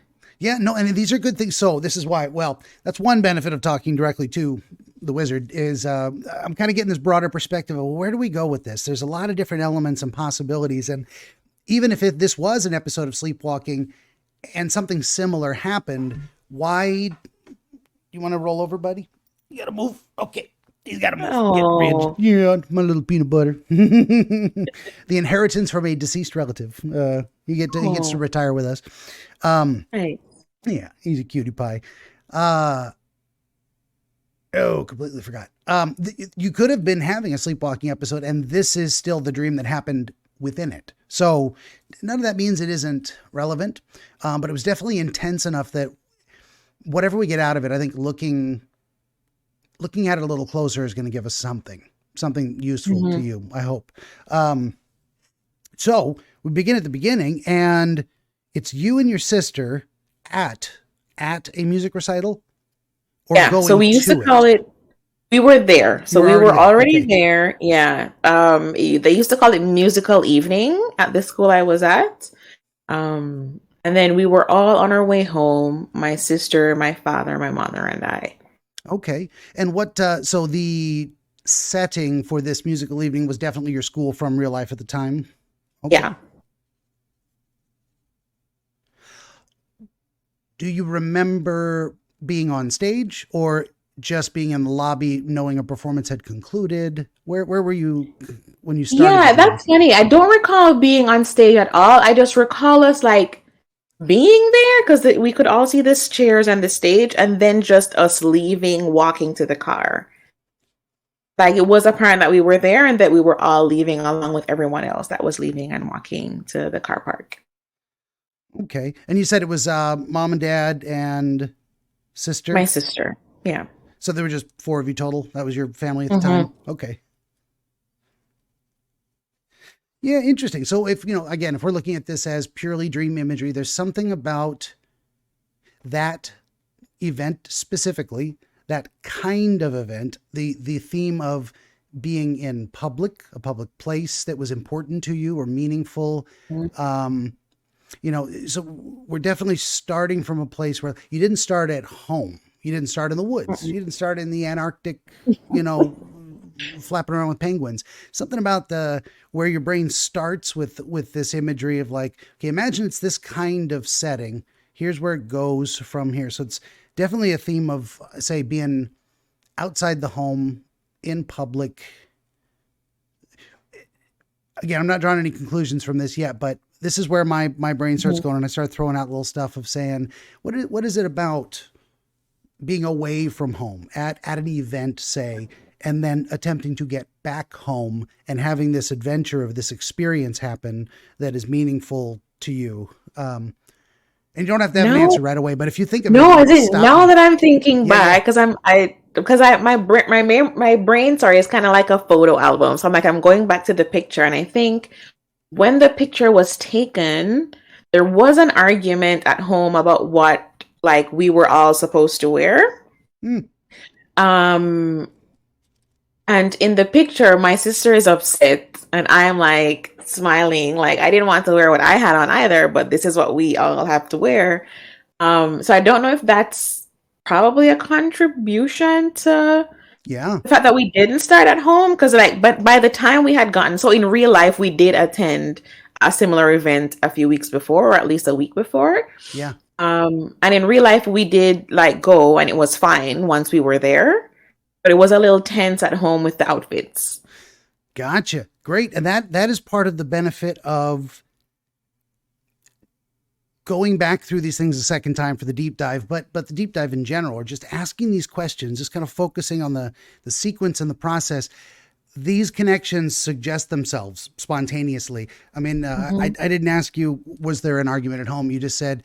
No, and these are good things. So this is why, well, that's one benefit of talking directly to the wizard is, I'm kind of getting this broader perspective of where do we go with this? There's a lot of different elements and possibilities. And even if this was an episode of sleepwalking and something similar happened, why you want to roll over, buddy? You got to move. Okay. He's got to move. Yeah, my little peanut butter. The inheritance from a deceased relative. He gets to retire with us. Right. Yeah, he's a cutie pie. Completely forgot. You could have been having a sleepwalking episode, and this is still the dream that happened within it. So none of that means it isn't relevant, but it was definitely intense enough that whatever we get out of it, I think looking at it a little closer is going to give us something useful to you, I hope. So we begin at the beginning, and it's you and your sister at a music recital. Or so we used to call it. We were there, so we were already there. Yeah, they used to call it musical evening at the school I was at. And then we were all on our way home. My sister, my father, my mother, and I. Okay. And what, so the setting for this musical evening was definitely your school from real life at the time? Okay. Yeah. Do you remember being on stage or just being in the lobby, knowing a performance had concluded? Where were you when you started? Yeah, that's funny. I don't recall being on stage at all. I just recall us being there because we could all see the chairs and the stage, and then just us leaving, walking to the car. It was apparent that we were there and that we were all leaving along with everyone else that was leaving and walking to the car park. Okay. And you said it was mom and dad and sister? My sister. Yeah. So there were just 4 of you total? That was your family at the time? Okay. Yeah, interesting. So if we're looking at this as purely dream imagery, there's something about that event specifically, that kind of event, the theme of being in a public place that was important to you or meaningful. So we're definitely starting from a place where you didn't start at home. You didn't start in the woods. You didn't start in the Antarctic, flapping around with penguins. Something about where your brain starts with this imagery of okay, imagine it's this kind of setting. Here's where it goes from here. So it's definitely a theme of, say, being outside the home, in public. Again, I'm not drawing any conclusions from this yet, but this is where my brain starts going, and I start throwing out little stuff of saying, what is it about being away from home at an event, say, and then attempting to get back home and having this adventure of this experience happen that is meaningful to you. And you don't have to have an answer right away, but if you think of I didn't. Now that I'm thinking back, my brain, sorry, is kind of like a photo album. So I'm going back to the picture, and I think when the picture was taken, there was an argument at home about what we were all supposed to wear. And in the picture, my sister is upset and I'm smiling. I didn't want to wear what I had on either, but this is what we all have to wear. So I don't know if that's probably a contribution to the fact that we didn't start at home. But by the time we had gotten, so in real life, we did attend a similar event a few weeks before, or at least a week before. Yeah. And in real life, we did go, and it was fine once we were there, but it was a little tense at home with the outfits. Gotcha. Great. And that is part of the benefit of going back through these things a second time for the deep dive, but the deep dive in general, or just asking these questions, just kind of focusing on the sequence and the process, these connections suggest themselves spontaneously. I mean, I didn't ask you, was there an argument at home? You just said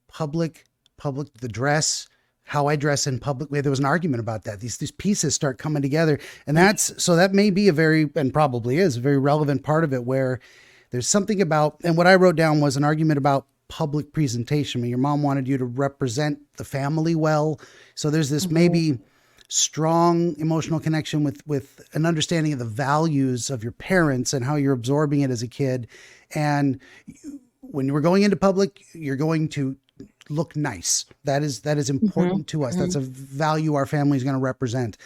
public, the dress, how I dress in public. There was an argument about that. These pieces start coming together. And that may be and probably is a very relevant part of it, where there's something about, and what I wrote down was an argument about public presentation. I mean, your mom wanted you to represent the family well. So there's this maybe strong emotional connection with an understanding of the values of your parents and how you're absorbing it as a kid. And when you were going into public, you're going to look nice. That is important to us. That's a value our family is going to represent.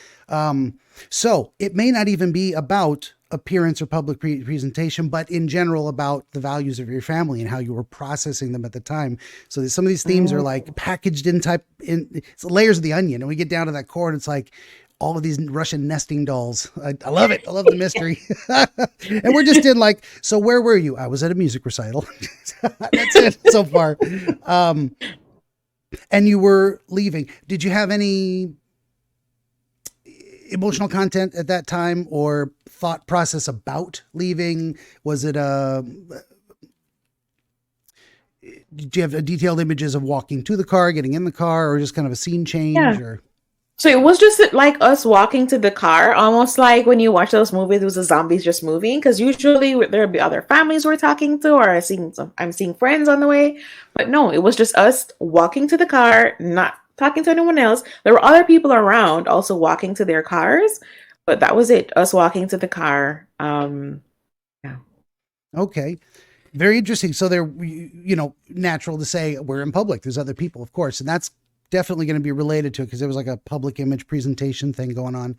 So it may not even be about appearance or public presentation, but in general about the values of your family and how you were processing them at the time. So some of these themes are like packaged in it's layers of the onion. And we get down to that core and it's like all of these Russian nesting dolls. I love it. I love the mystery. And we're just in like, so where were you? I was at a music recital. That's it so far. And you were leaving. Did you have any emotional content at that time or thought process about leaving? Was it did you have detailed images of walking to the car, getting in the car, or just kind of a scene change? Yeah. Or So it was just like us walking to the car, almost like when you watch those movies, it was the zombies just moving. Because usually there'd be other families we're talking to, or I'm seeing friends on the way. But no, it was just us walking to the car, not talking to anyone else. There were other people around also walking to their cars, but that was it. Us walking to the car. Yeah. Okay. Very interesting. So they're, natural to say we're in public. There's other people, of course. And that's definitely going to be related to it because there was like a public image presentation thing going on.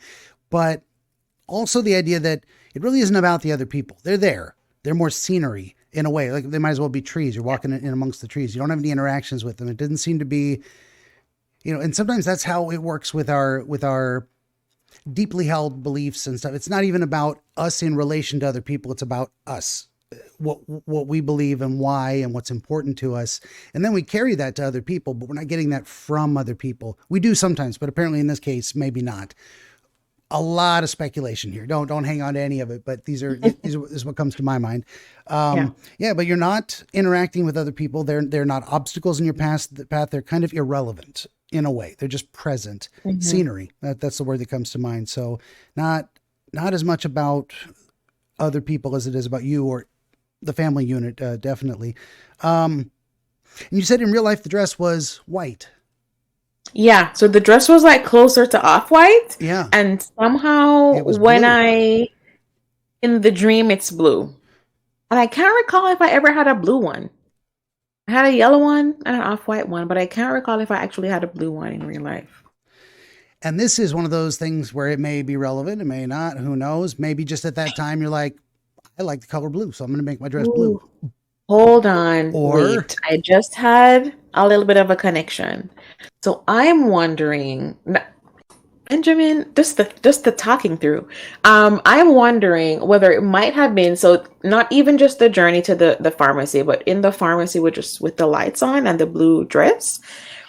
But also the idea that it really isn't about the other people. They're there. They're more scenery in a way. Like they might as well be trees. You're walking in amongst the trees. You don't have any interactions with them. It didn't seem to be, and sometimes that's how it works with our deeply held beliefs and stuff. It's not even about us in relation to other people. It's about us, what we believe and why and what's important to us. And then we carry that to other people, but we're not getting that from other people. We do sometimes, but apparently in this case, maybe not. A lot of speculation here. Don't hang on to any of it, but this is what comes to my mind. But you're not interacting with other people. They're not obstacles in your path. They're kind of irrelevant in a way. They're just present. Scenery. That's the word that comes to mind. So not as much about other people as it is about you or the family unit, definitely. And you said in real life the dress was white. Yeah, so the dress was like closer to off-white. Yeah. And somehow in the dream, it's blue. And I can't recall if I ever had a blue one. I had a yellow one and an off-white one, but I can't recall if I actually had a blue one in real life. And this is one of those things where it may be relevant, it may not, who knows? Maybe just at that time you're like, I like the color blue, so I'm going to make my dress blue. Hold on. Wait, I just had a little bit of a connection. So I'm wondering, Benjamin, just the talking through. I'm wondering whether it might have been, so not even just the journey to the pharmacy, but in the pharmacy with the lights on and the blue dress.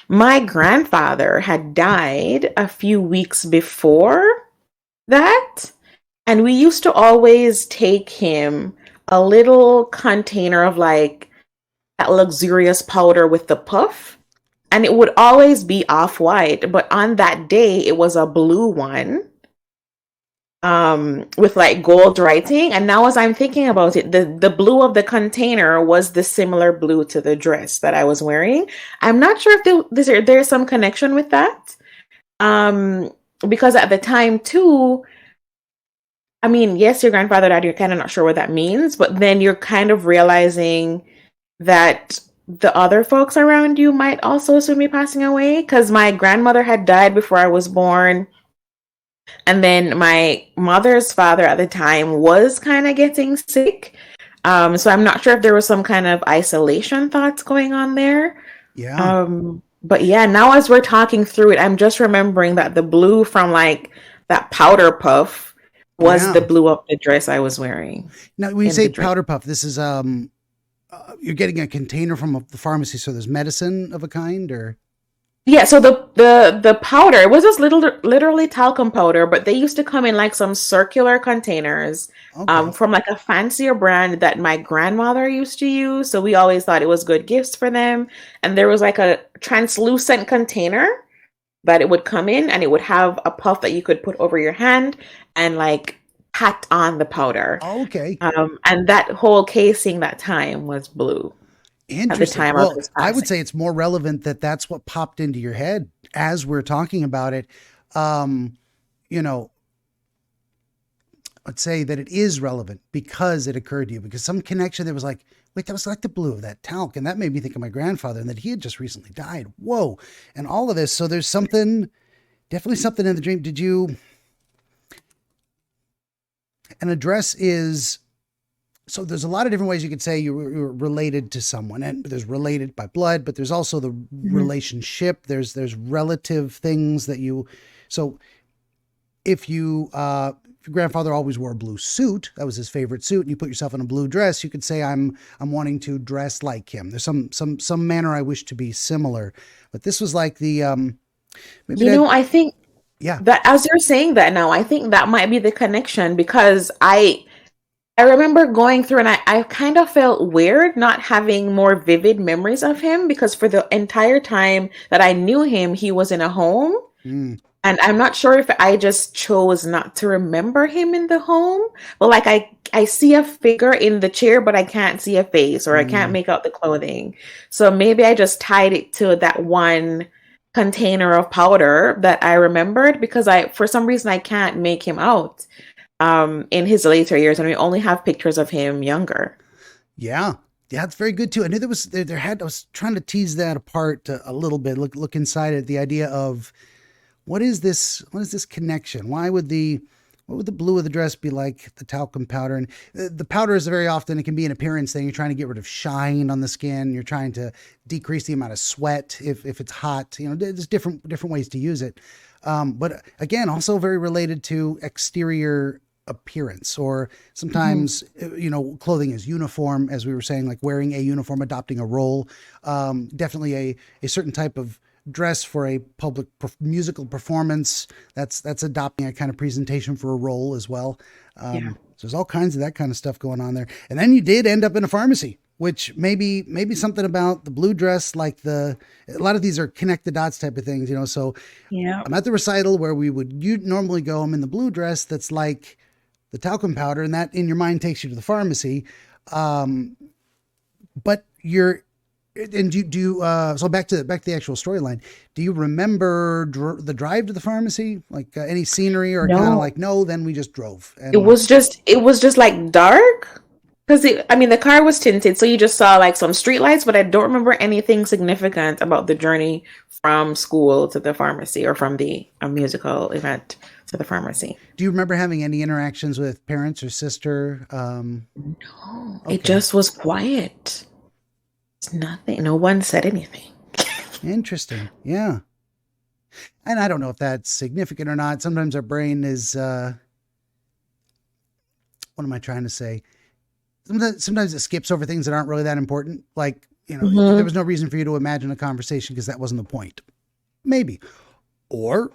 My grandfather had died a few weeks before that. And we used to always take him a little container of like that luxurious powder with the puff. And it would always be off-white. But on that day, it was a blue one with like gold writing. And now as I'm thinking about it, the blue of the container was the similar blue to the dress that I was wearing. I'm not sure if there's some connection with that. Because at the time too, I mean, yes, your grandfather died, you're kind of not sure what that means, but then you're kind of realizing that the other folks around you might also soon be passing away. Because my grandmother had died before I was born. And then my mother's father at the time was kind of getting sick. So I'm not sure if there was some kind of isolation thoughts going on there. Yeah. But yeah, now as we're talking through it, I'm just remembering that the blue from like that powder puff was the blue of the dress I was wearing. Now, when you say powder puff, this is You're getting a container from the pharmacy, so there's medicine of a kind, or Yeah, so the powder, it was just literally talcum powder, but they used to come in like some circular containers okay. from like a fancier brand that my grandmother used to use. So we always thought it was good gifts for them. And there was like a translucent container that it would come in, and it would have a puff that you could put over your hand and like pat on the powder. Okay. And that whole casing that time was blue at the Interesting. time of Well, his I would passing. say it's more relevant that that's what popped into your head as we're talking about it. Um, you know, let's say that it is relevant because it occurred to you, because some connection that was like, wait, that was like the blue of that talc. And that made me think of my grandfather and that he had just recently died. Whoa. And all of this. So there's something, definitely something in the dream. Did you, an address is, so there's a lot of different ways you could say you're related to someone, and there's related by blood, but there's also the Mhm. relationship. There's relative things that you, so if your grandfather always wore a blue suit, that was his favorite suit, and you put yourself in a blue dress, you could say I'm wanting to dress like him. There's some manner I wish to be similar. But this was like the maybe You that, know, I think yeah. that as you're saying that now, I think that might be the connection because I remember going through and I kind of felt weird not having more vivid memories of him because for the entire time that I knew him, he was in a home. Mm, And I'm not sure if I just chose not to remember him in the home, but like I see a figure in the chair, but I can't see a face or I can't mm. make out the clothing. So maybe I just tied it to that one container of powder that I remembered because I for some reason I can't make him out in his later years and we only have pictures of him younger. Yeah. Yeah, it's very good too. I knew there had, I was trying to tease that apart a little bit, look inside it, the idea of what is this connection? What would the blue of the dress be like the talcum powder? And the powder is very often, it can be an appearance thing. You're trying to get rid of shine on the skin. You're trying to decrease the amount of sweat if it's hot. There's different ways to use it. But again, also very related to exterior appearance, or Mhm. sometimes clothing is uniform, as we were saying, like wearing a uniform, adopting a role. Definitely a certain type of dress for a public musical performance. That's adopting a kind of presentation for a role as well. Yeah. So there's all kinds of that kind of stuff going on there. And then you did end up in a pharmacy, which maybe something about the blue dress, like a lot of these are connect the dots type of things. So Yeah. I'm at the recital where you normally go. I'm in the blue dress that's like the talcum powder, and that in your mind takes you to the pharmacy. Um, but you're and so back to the actual storyline. Do you remember the drive to the pharmacy, like any scenery, or kind of No. like no? Then we just drove, It and was just like dark because I mean the car was tinted, so you just saw like some street lights, but I don't remember anything significant about the journey from school to the pharmacy or from the musical event to the pharmacy. do you remember having any interactions with parents or sister? No, it Okay, just was quiet. It's nothing. No one said anything. interesting, yeah. And I don't know if that's significant or not. Sometimes our brain is what am I trying to say? Sometimes it skips over things that aren't really that important. Like, there Hmm. was no reason for you to imagine a conversation because that wasn't the point. Maybe. Or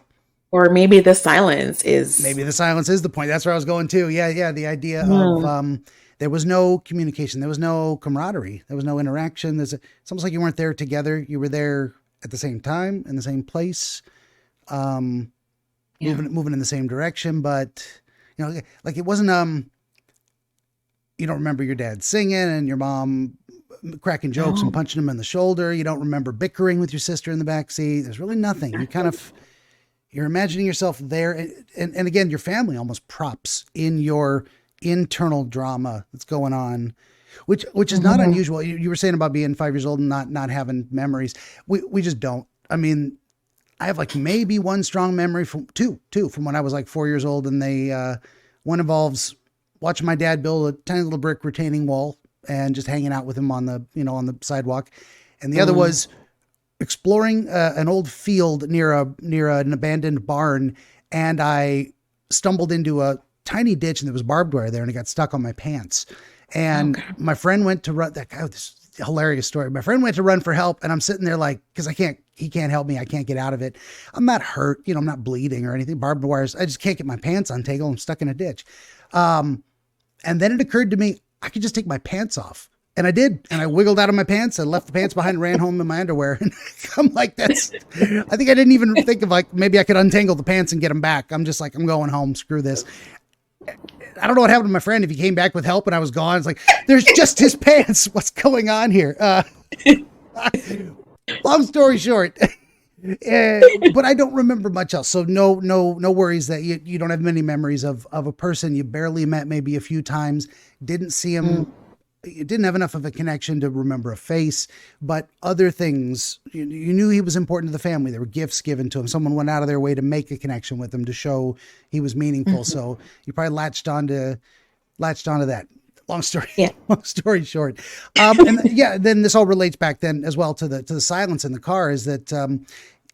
Or maybe the silence is. maybe the silence is the point. That's where I was going to. Yeah, yeah. The idea of Hmm. there was no communication, there was no camaraderie, there was no interaction. It's almost like you weren't there together. You were there at the same time in the same place, um, Yeah. moving in the same direction, but like it wasn't. You don't remember your dad singing and your mom cracking jokes and No. punching him in the shoulder. You don't remember bickering with your sister in the back seat. There's really nothing. You're imagining yourself there, and again, your family almost props in your internal drama that's going on, which is not Mhm. unusual. You were saying about being 5 years old and not having memories. We just don't. I mean, I have like maybe one strong memory from two from when I was like 4 years old, and one involves watching my dad build a tiny little brick retaining wall and just hanging out with him on the sidewalk, and the other Mm. was exploring an old field near an abandoned barn, and I stumbled into a tiny ditch, and there was barbed wire there, and it got stuck on my pants. And Okay. my friend went to run that guy. This hilarious story. My friend went to run for help, and I'm sitting there like, because he can't help me. I can't get out of it. I'm not hurt, I'm not bleeding or anything. Barbed wires. I just can't get my pants untangled. I'm stuck in a ditch. And then it occurred to me, I could just take my pants off. And I did. And I wiggled out of my pants and left the pants behind and ran home in my underwear. And I'm like, I think I didn't even think of like, maybe I could untangle the pants and get them back. I'm just like, I'm going home. Screw this. I don't know what happened to my friend. If he came back with help and I was gone, it's like, there's just his pants. What's going on here? Long story short, but I don't remember much else. So no worries that you don't have many memories of a person you barely met, maybe a few times, didn't see him. You didn't have enough of a connection to remember a face, but other things, you knew he was important to the family. There were gifts given to him. Someone went out of their way to make a connection with him to show he was meaningful. So you probably latched onto that. Long story short. Then this all relates back then as well to the silence in the car, is that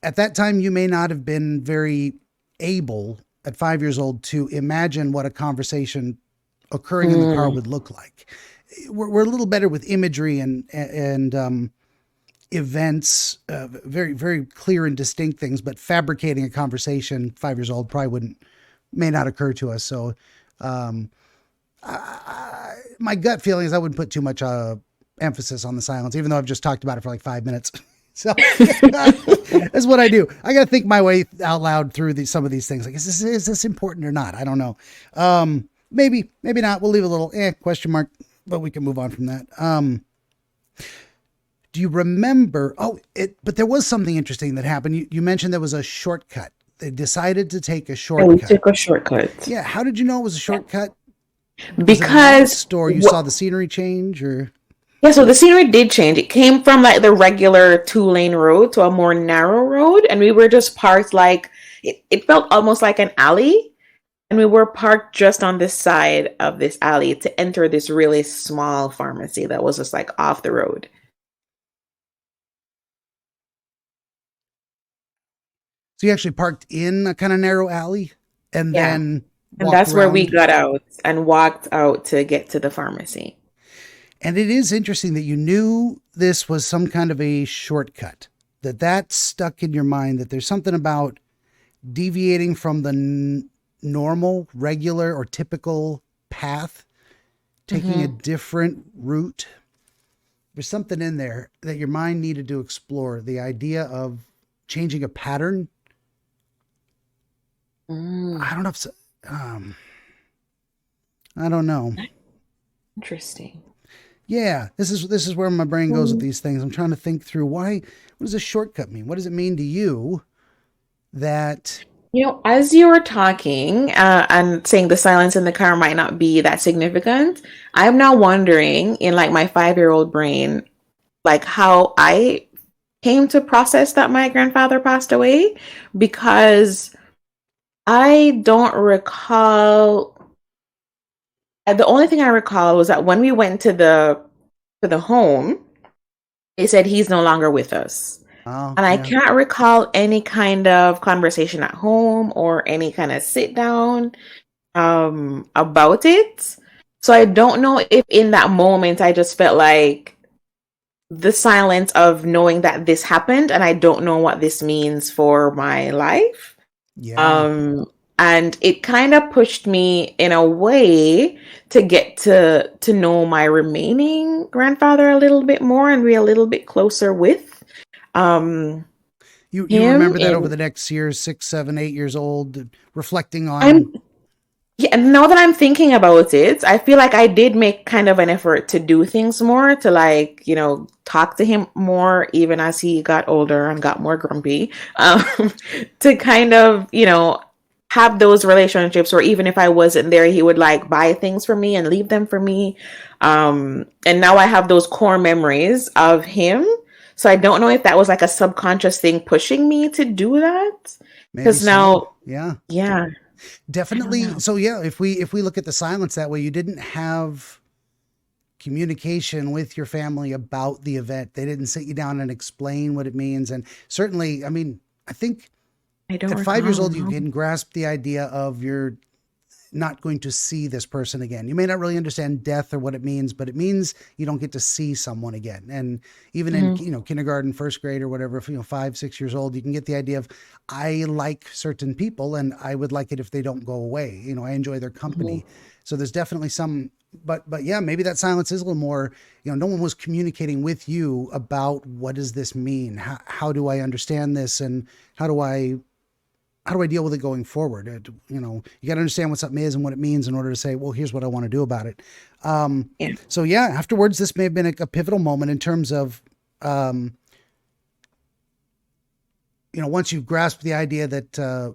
at that time you may not have been very able at 5 years old to imagine what a conversation occurring in the car would look like. We're a little better with imagery and events, very, very clear and distinct things, but fabricating a conversation 5 years old probably may not occur to us. So, my gut feeling is I wouldn't put too much emphasis on the silence, even though I've just talked about it for like 5 minutes. So that's what I do. I got to think my way out loud through some of these things. Like, is this important or not? I don't know. Maybe not. We'll leave a little question mark, but we can move on from that. Do you remember? But there was something interesting that happened. You mentioned there was a shortcut. They decided to take a shortcut. We took a shortcut. Yeah. How did you know it was a shortcut? Because store you saw the scenery change, or so the scenery did change. It came from like the regular 2-lane road to a more narrow road, and we were just parked like it felt almost like an alley, and we were parked just on this side of this alley to enter this really small pharmacy that was just like off the road. so you actually parked in a kind of narrow alley, and then and that's where we around. got out and walked out to get to the pharmacy. And it is interesting that you knew this was some kind of a shortcut, that stuck in your mind, that there's something about deviating from the normal, regular, or typical path, taking a different route. There's something in there that your mind needed to explore, the idea of changing a pattern. I don't know if I don't know. Interesting. Yeah, this is where my brain goes with these things. I'm trying to think through what does a shortcut mean? What does it mean to you that As you were talking and saying the silence in the car might not be that significant, I'm now wondering in like my 5-year-old brain, like how I came to process that my grandfather passed away, because I don't recall. The only thing I recall was that when we went to the home, they said he's no longer with us. And I can't recall any kind of conversation at home or any kind of sit down about it. So I don't know if in that moment I just felt like the silence of knowing that this happened and I don't know what this means for my life. Yeah. And it kind of pushed me in a way to get to know my remaining grandfather a little bit more and be a little bit closer with You remember that over the next years, 6, 7, 8 years old, reflecting on. Now that I'm thinking about it, I feel like I did make kind of an effort to do things more, to like, talk to him more, even as he got older and got more grumpy, to kind of, have those relationships where even if I wasn't there, he would like buy things for me and leave them for me. And now I have those core memories of him. So I don't know if that was like a subconscious thing pushing me to do that. Because now, yeah. Definitely. So yeah, if we look at the silence that way, you didn't have communication with your family about the event. They didn't sit you down and explain what it means. And certainly, I mean, I think at 5 years old, you can grasp the idea of not going to see this person again. You may not really understand death or what it means, but it means you don't get to see someone again. And even in, kindergarten, first grade or whatever, 5, 6 years old, you can get the idea of, I like certain people and I would like it if they don't go away. I enjoy their company. So there's definitely some, but yeah, maybe that silence is a little more, no one was communicating with you about what does this mean? How do I understand this? And how do I deal with it going forward? You got to understand what something is and what it means in order to say, well, here's what I want to do about it. So yeah, afterwards, this may have been a pivotal moment in terms of, once you grasp the idea that,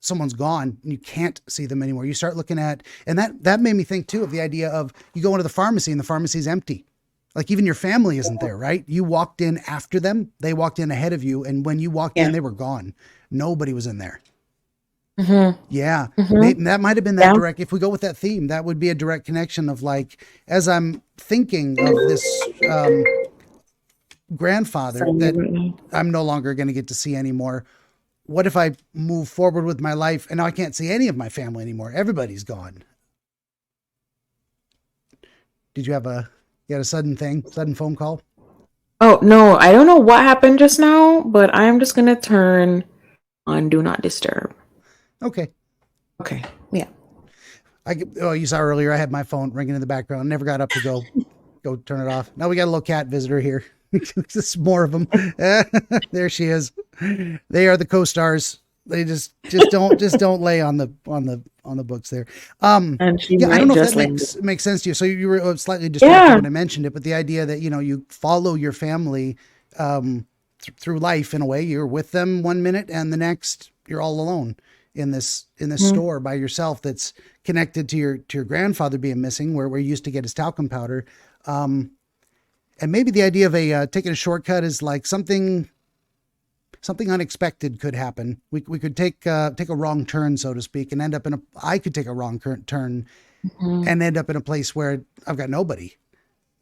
someone's gone and you can't see them anymore, you start looking at, and that made me think too of the idea of you go into the pharmacy and the pharmacy's empty. Like even your family isn't there, right? You walked in after them. They walked in ahead of you. And when you walked in, they were gone. Nobody was in there. Yeah. Maybe that might've been that direct. If we go with that theme, that would be a direct connection of like, as I'm thinking of this, grandfather that I'm no longer going to get to see anymore. What if I move forward with my life and now I can't see any of my family anymore? Everybody's gone. Did you have a sudden phone call? Oh, no, I don't know what happened just now, but I'm just going to turn on Do Not Disturb. Okay. Yeah. You saw earlier, I had my phone ringing in the background. Never got up to go turn it off. Now we got a little cat visitor here. There's more of them. There she is. They are the co-stars. They just don't lay on the books there. And she might I don't know just if that makes sense to you. So you were slightly distracted when I mentioned it, but the idea that you follow your family through life in a way. You're with them one minute and the next you're all alone in this store by yourself. That's connected to your grandfather being missing, where you used to get his talcum powder. And maybe the idea of taking a shortcut is like something unexpected could happen. We could take a wrong turn, so to speak, and end up I could take a wrong turn and end up in a place where I've got nobody.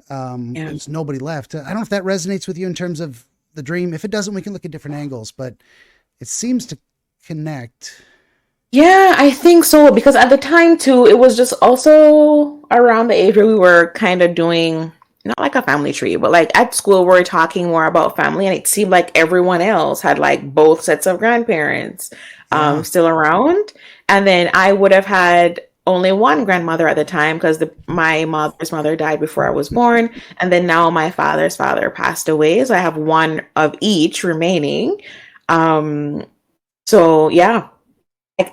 There's nobody left. I don't know if that resonates with you in terms of the dream. If it doesn't, we can look at different angles, but it seems to connect. Yeah, I think so. Because at the time too, it was just also around the age where we were kind of doing, not like a family tree, but like at school, we're talking more about family, and it seemed like everyone else had like both sets of grandparents still around. And then I would have had only one grandmother at the time because my mother's mother died before I was born. And then now my father's father passed away. So I have one of each remaining. So yeah,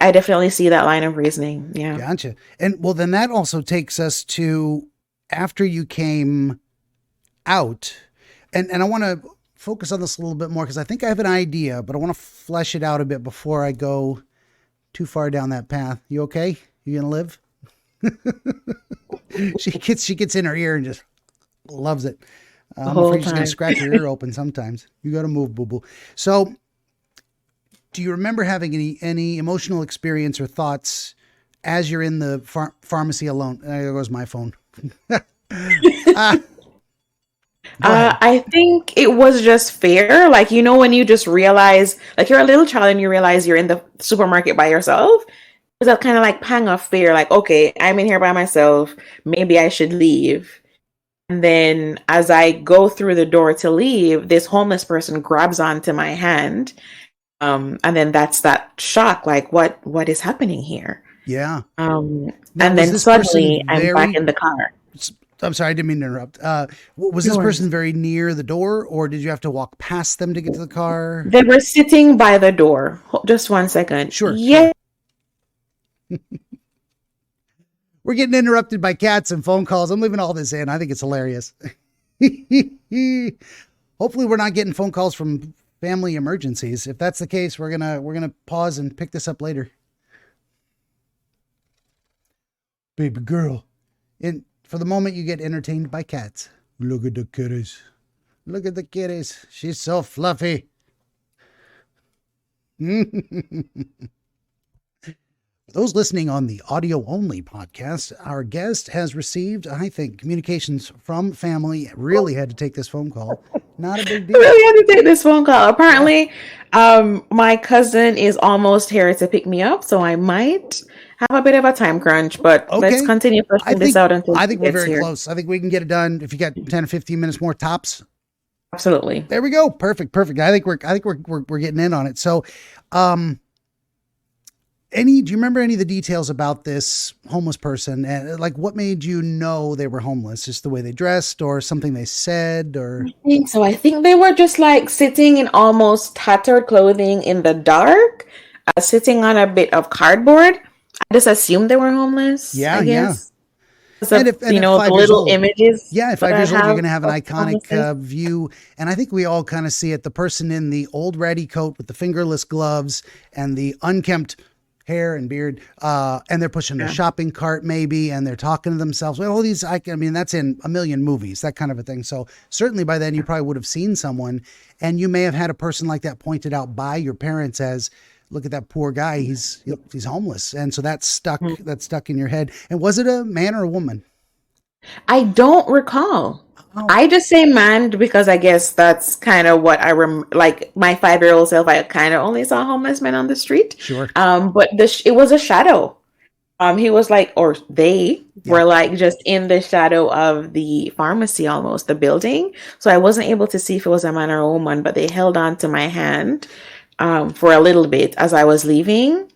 I definitely see that line of reasoning. Yeah. Gotcha. And well, then that also takes us to after you came out, and I want to focus on this a little bit more because I think I have an idea, but I want to flesh it out a bit before I go too far down that path. You okay? You gonna live? She gets in her ear and just loves it. I'm afraid she's gonna scratch her ear open sometimes. You got to move, boo boo. So, do you remember having any emotional experience or thoughts as you're in the pharmacy alone? There goes my phone. I think it was just fear. Like, when you just realize, like you're a little child and you realize you're in the supermarket by yourself. There's that kind of like pang of fear, like, okay, I'm in here by myself. Maybe I should leave. And then as I go through the door to leave, this homeless person grabs onto my hand. And then that's that shock, like what is happening here? Yeah. And then suddenly I'm back in the car. I'm sorry, I didn't mean to interrupt. Was this person very near the door, or did you have to walk past them to get to the car? They were sitting by the door. Just 1 second. Sure. Yeah. Sure. We're getting interrupted by cats and phone calls. I'm leaving all this in. I think it's hilarious. Hopefully we're not getting phone calls from family emergencies. If that's the case, we're gonna pause and pick this up later. Baby girl. For the moment, you get entertained by cats. Look at the kitties. Look at the kitties. She's so fluffy. For those listening on the audio-only podcast, our guest has received, I think, communications from family. Really had to take this phone call. Not a big deal. Really had to take this phone call. Apparently, my cousin is almost here to pick me up, so I might have a bit of a time crunch, but let's Okay. continue I pushing this think out until I he think we're gets very here. close. I think we can get it done if you got 10 or 15 minutes more tops. Absolutely. There we go. Perfect. Perfect. I think we're getting in on it. So, um, do you remember any of the details about this homeless person, and like what made you know they were homeless? Just the way they dressed or something they said or I think they were just like sitting in almost tattered clothing in the dark, sitting on a bit of cardboard. I just assumed they were homeless, yeah, I yeah. guess, because of, And at the 5 years little old, images yeah, at that five I years old, you're have going to have an of iconic homelessness. view. And I think we all kind of see it. The person in the old ratty coat with the fingerless gloves and the unkempt hair and beard, and they're pushing a Yeah. shopping cart maybe, and they're talking to themselves. Well, all these, I mean, that's in a million movies, that kind of a thing. So certainly by then you probably would have seen someone, and you may have had a person like that pointed out by your parents as, look at that poor guy, he's homeless. And so that's stuck in your head. And was it a man or a woman? I don't recall. Oh, I just say man because I guess that's kind of what like my 5-year-old self. I kind of only saw homeless men on the street. sure. But it was a shadow. He was like, or they Yeah. were like just in the shadow of the pharmacy, almost the building. So I wasn't able to see if it was a man or a woman, but they held on to my hand for a little bit as I was leaving.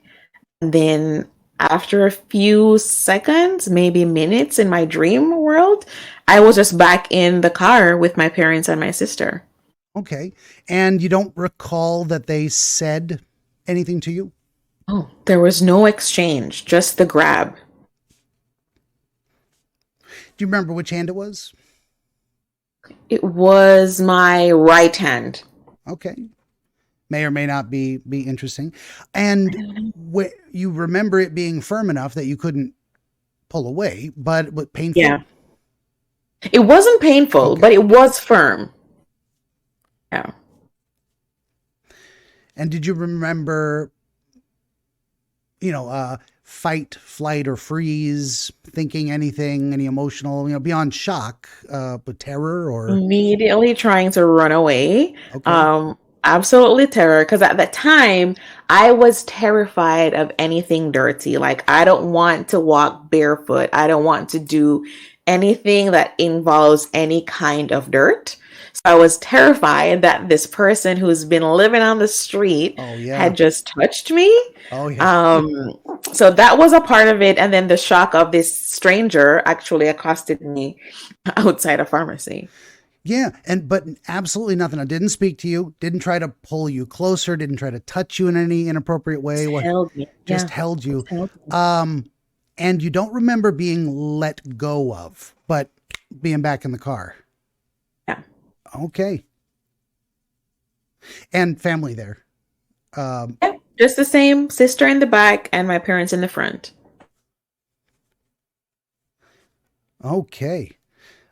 And then after a few seconds, maybe minutes in my dream world, I was just back in the car with my parents and my sister. Okay. And you don't recall that they said anything to you? Oh, there was no exchange, just the grab. Do you remember which hand it was? It was my right hand. Okay. May or may not be interesting. And you remember it being firm enough that you couldn't pull away, but painful? Yeah. It wasn't painful, Okay. but it was firm. Yeah. And did you remember, fight, flight, or freeze, thinking anything, any emotional, beyond shock, but terror or, Immediately trying to run away. okay. Absolutely terror. Because at the time, I was terrified of anything dirty. Like, I don't want to walk barefoot. I don't want to do anything that involves any kind of dirt. So I was terrified that this person who's been living on the street Oh, yeah. had just touched me. Oh, yeah. Um, so that was a part of it. And then the shock of this stranger actually accosted me outside a pharmacy. Yeah, but absolutely nothing. I didn't speak to you, didn't try to pull you closer, didn't try to touch you in any inappropriate way. Just What held me. just Yeah. held you. Just held me. Um, and you don't remember being let go of, but being back in the car. Yeah. Okay. And family there. Um, Yeah. Just the same sister in the back and my parents in the front. okay.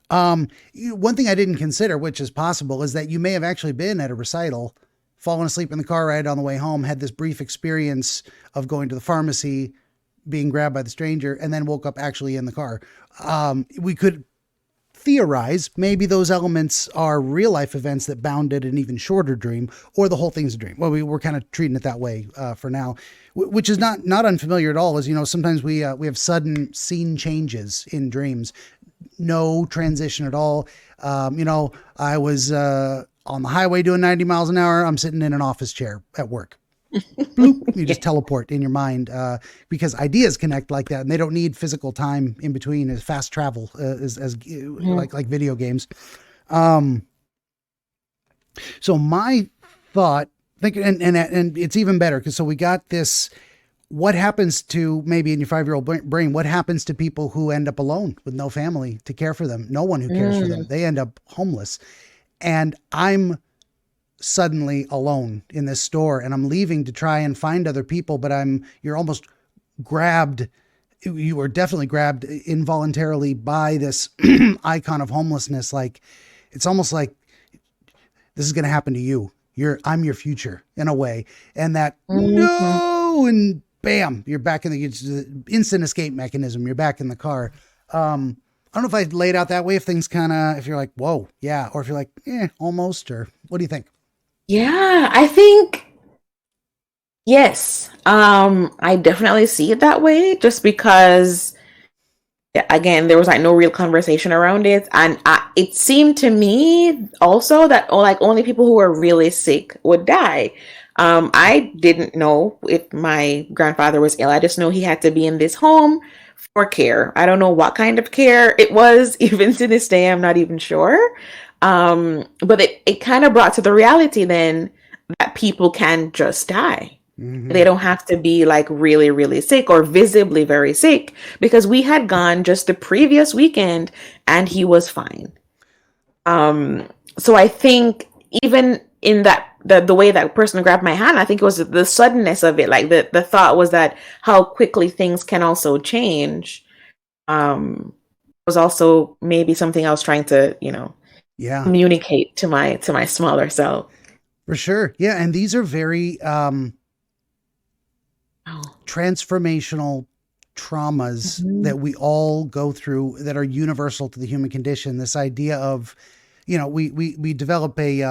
One thing I didn't consider, which is possible, is that you may have actually been at a recital, fallen asleep in the car ride on the way home, had this brief experience of going to the pharmacy, being grabbed by the stranger, and then woke up actually in the car. We could theorize maybe those elements are real life events that bounded an even shorter dream, or the whole thing's a dream. Well, we're kind of treating it that way for now, which is not unfamiliar at all. As you know, sometimes we have sudden scene changes in dreams, no transition at all. I was on the highway doing 90 miles an hour. I'm sitting in an office chair at work. Bloop, you just teleport in your mind because ideas connect like that, and they don't need physical time in between as fast travel as like video games. So my thought, and it's even better because so we got this. What happens to maybe in your 5-year-old brain? What happens to people who end up alone with no family to care for them? No one who cares for them. They end up homeless, and I'm suddenly alone in this store and I'm leaving to try and find other people, but you're almost grabbed. You were definitely grabbed involuntarily by this icon of homelessness. Like, it's almost like this is going to happen to you. I'm your future in a way. And that no, and bam, you're back in the instant escape mechanism. You're back in the car. I don't know if I laid out that way, if you're like, whoa, yeah. Or if you're like, almost, or what do you think? Yeah, I think Yes. I definitely see it that way just because again, there was like no real conversation around it, and it seemed to me also that like only people who were really sick would die. I didn't know if my grandfather was ill. I just know he had to be in this home for care. I don't know what kind of care it was. Even to this day, I'm not even sure. But it kind of brought to the reality then that people can just die. They don't have to be like really, really sick or visibly very sick, because we had gone just the previous weekend and he was fine. So I think even in that the way that person grabbed my hand, I think it was the suddenness of it. Like the thought was that how quickly things can also change. Was also maybe something I was trying to, Yeah, communicate to my smaller self. for sure. Yeah, and these are very Oh. transformational traumas Mhm. that we all go through that are universal to the human condition. This idea of, we develop a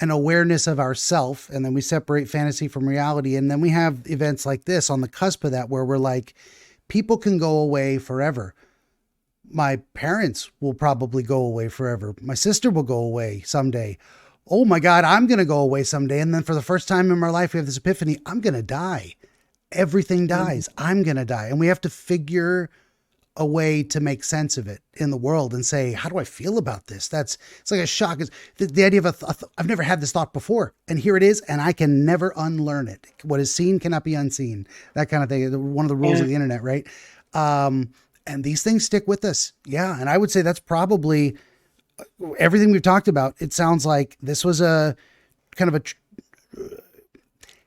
an awareness of ourself, and then we separate fantasy from reality, and then we have events like this on the cusp of that where we're like, people can go away forever. My parents will probably go away forever. My sister will go away someday. Oh my God, I'm going to go away someday. And then for the first time in my life, we have this epiphany: I'm going to die. Everything dies. I'm going to die. And we have to figure a way to make sense of it in the world and say, how do I feel about this? It's like a shock. It's the idea of I've never had this thought before, and here it is, and I can never unlearn it. What is seen cannot be unseen. That kind of thing. One of the rules Yeah. of the internet, right? And these things stick with us. Yeah. And I would say that's probably everything we've talked about. It sounds like this was a kind of a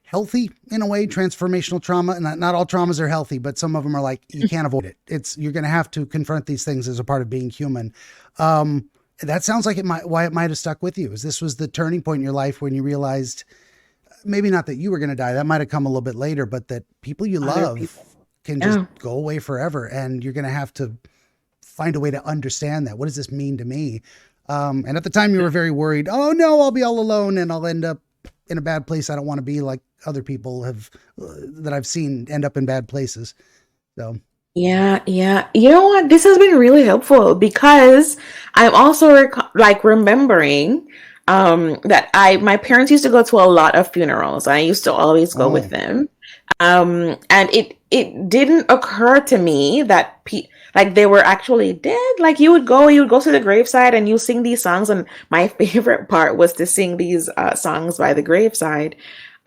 healthy, in a way, transformational trauma. And not all traumas are healthy, but some of them are like, you can't avoid it. You're going to have to confront these things as a part of being human. That sounds like why it might have stuck with you, is this was the turning point in your life when you realized, maybe not that you were going to die, that might have come a little bit later, but that people you Other love people. can just Yeah. go away forever. And you're going to have to find a way to understand that. What does this mean to me? And at the time you were very worried. Oh no, I'll be all alone and I'll end up in a bad place. I don't want to be like other people have that I've seen end up in bad places. So Yeah, yeah. You know what? This has been really helpful because I'm also like remembering that I my parents used to go to a lot of funerals. I used to always go with oh them. And it didn't occur to me that like they were actually dead. Like you would go to the graveside and you sing these songs, and my favorite part was to sing these songs by the graveside.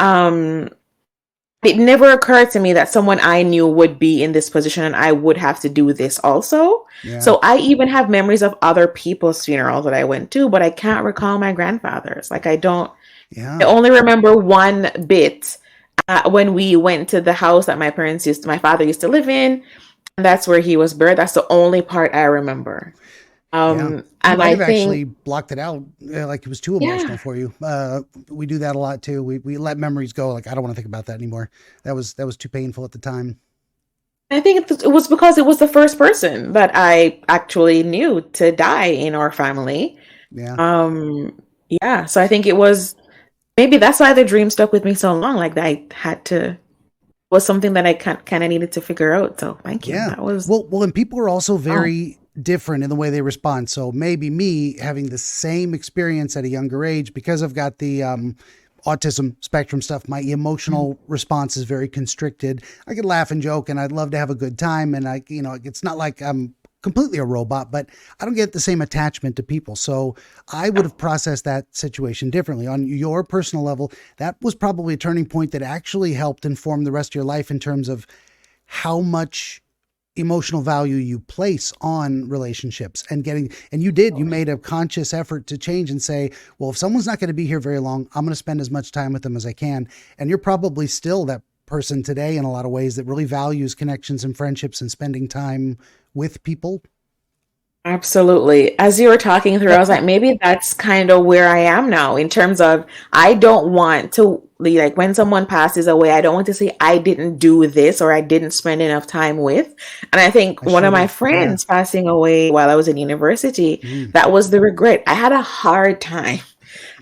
Um, it never occurred to me that someone I knew would be in this position and I would have to do this also. yeah, So I even have memories of other people's funerals that I went to, but I can't recall my grandfather's. Like I yeah, only remember one bit when we went to the house that my father used to live in, and that's where he was buried. That's the only part I remember. yeah. You And might I have think, actually blocked it out, like it was too emotional yeah, for you. We do that a lot too. We let memories go. Like, I don't want to think about that anymore. That was too painful at the time. I think it was because it was the first person that I actually knew to die in our family. Yeah. Yeah, so I think it was maybe that's why the dream stuck with me so long. Like I had to was something that I kind of needed to figure out. So thank you. Yeah. That was Well, and people are also oh, very different in the way they respond. So maybe me having the same experience at a younger age, because I've got the autism spectrum stuff, my emotional response is very constricted. I could laugh and joke and I'd love to have a good time. And it's not like I'm completely a robot, but I don't get the same attachment to people. So I would have processed that situation differently. On your personal level, that was probably a turning point that actually helped inform the rest of your life in terms of how much emotional value you place on relationships, and you made a conscious effort to change and say, well, if someone's not going to be here very long, I'm going to spend as much time with them as I can. And you're probably still that person today in a lot of ways that really values connections and friendships and spending time with people. absolutely. As you were talking through, I was like, maybe that's kind of where I am now in terms of I don't want to like when someone passes away, I don't want to say I didn't do this or I didn't spend enough time with. And I think I one of should my have. Yeah. friends passing away while I was in university, Mm. that was the regret. I had a hard time.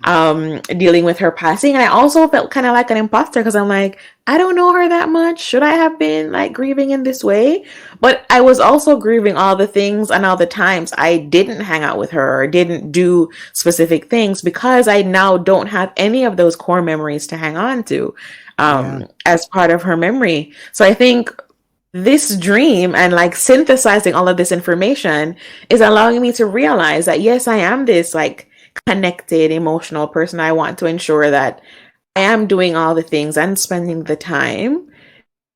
dealing with her passing. And I also felt kind of like an imposter because I'm like, I don't know her that much. Should I have been like grieving in this way? But I was also grieving all the things and all the times I didn't hang out with her or didn't do specific things because I now don't have any of those core memories to hang on to as part of her memory. So I think this dream and like synthesizing all of this information is allowing me to realize that yes, I am this like connected emotional person. I want to ensure that I am doing all the things and spending the time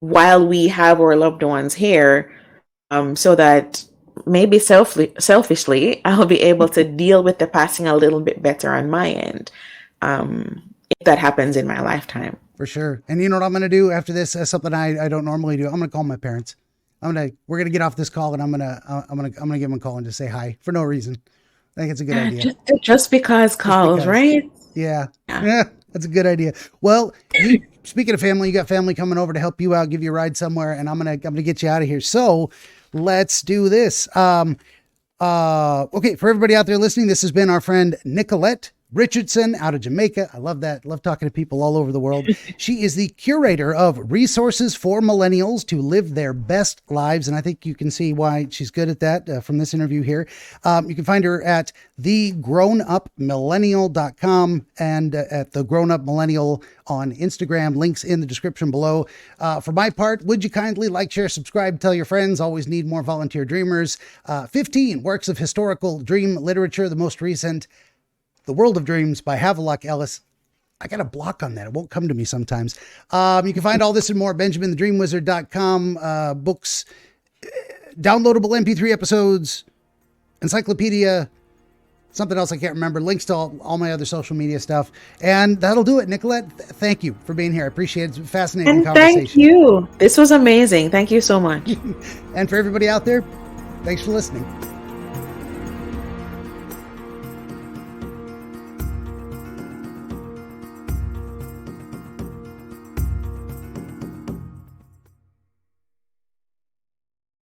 while we have our loved ones here, so that maybe selfishly I'll be able to deal with the passing a little bit better on my end, if that happens in my lifetime. For sure. And you know what I'm going to do after this? Something I don't normally do. I'm going to call my parents. We're going to get off this call and I'm going to give them a call and just say hi for no reason. I think it's a good idea. Just because calls, right? Yeah. That's a good idea. Well, speaking of family, you got family coming over to help you out, give you a ride somewhere, and I'm going to get you out of here. So let's do this. Okay. For everybody out there listening, this has been our friend Nicolette Richardson out of Jamaica. I love that. Love talking to people all over the world. She is the curator of resources for millennials to live their best lives. And I think you can see why she's good at that from this interview here. You can find her at thegrownupmillennial.com and at the Grown Up Millennial on Instagram. Links in the description below. For my part, would you kindly like, share, subscribe, tell your friends? Always need more volunteer dreamers. 15 works of historical dream literature. The most recent, The World of Dreams by Havelock Ellis. I got a block on that. It won't come to me sometimes. You can find all this and more at BenjaminTheDreamWizard.com. Books, downloadable MP3 episodes, Encyclopedia, something else I can't remember. Links to all my other social media stuff. And that'll do it. Nicolette, thank you for being here. I appreciate it. It's a fascinating conversation. Thank you. This was amazing. Thank you so much. And for everybody out there, thanks for listening.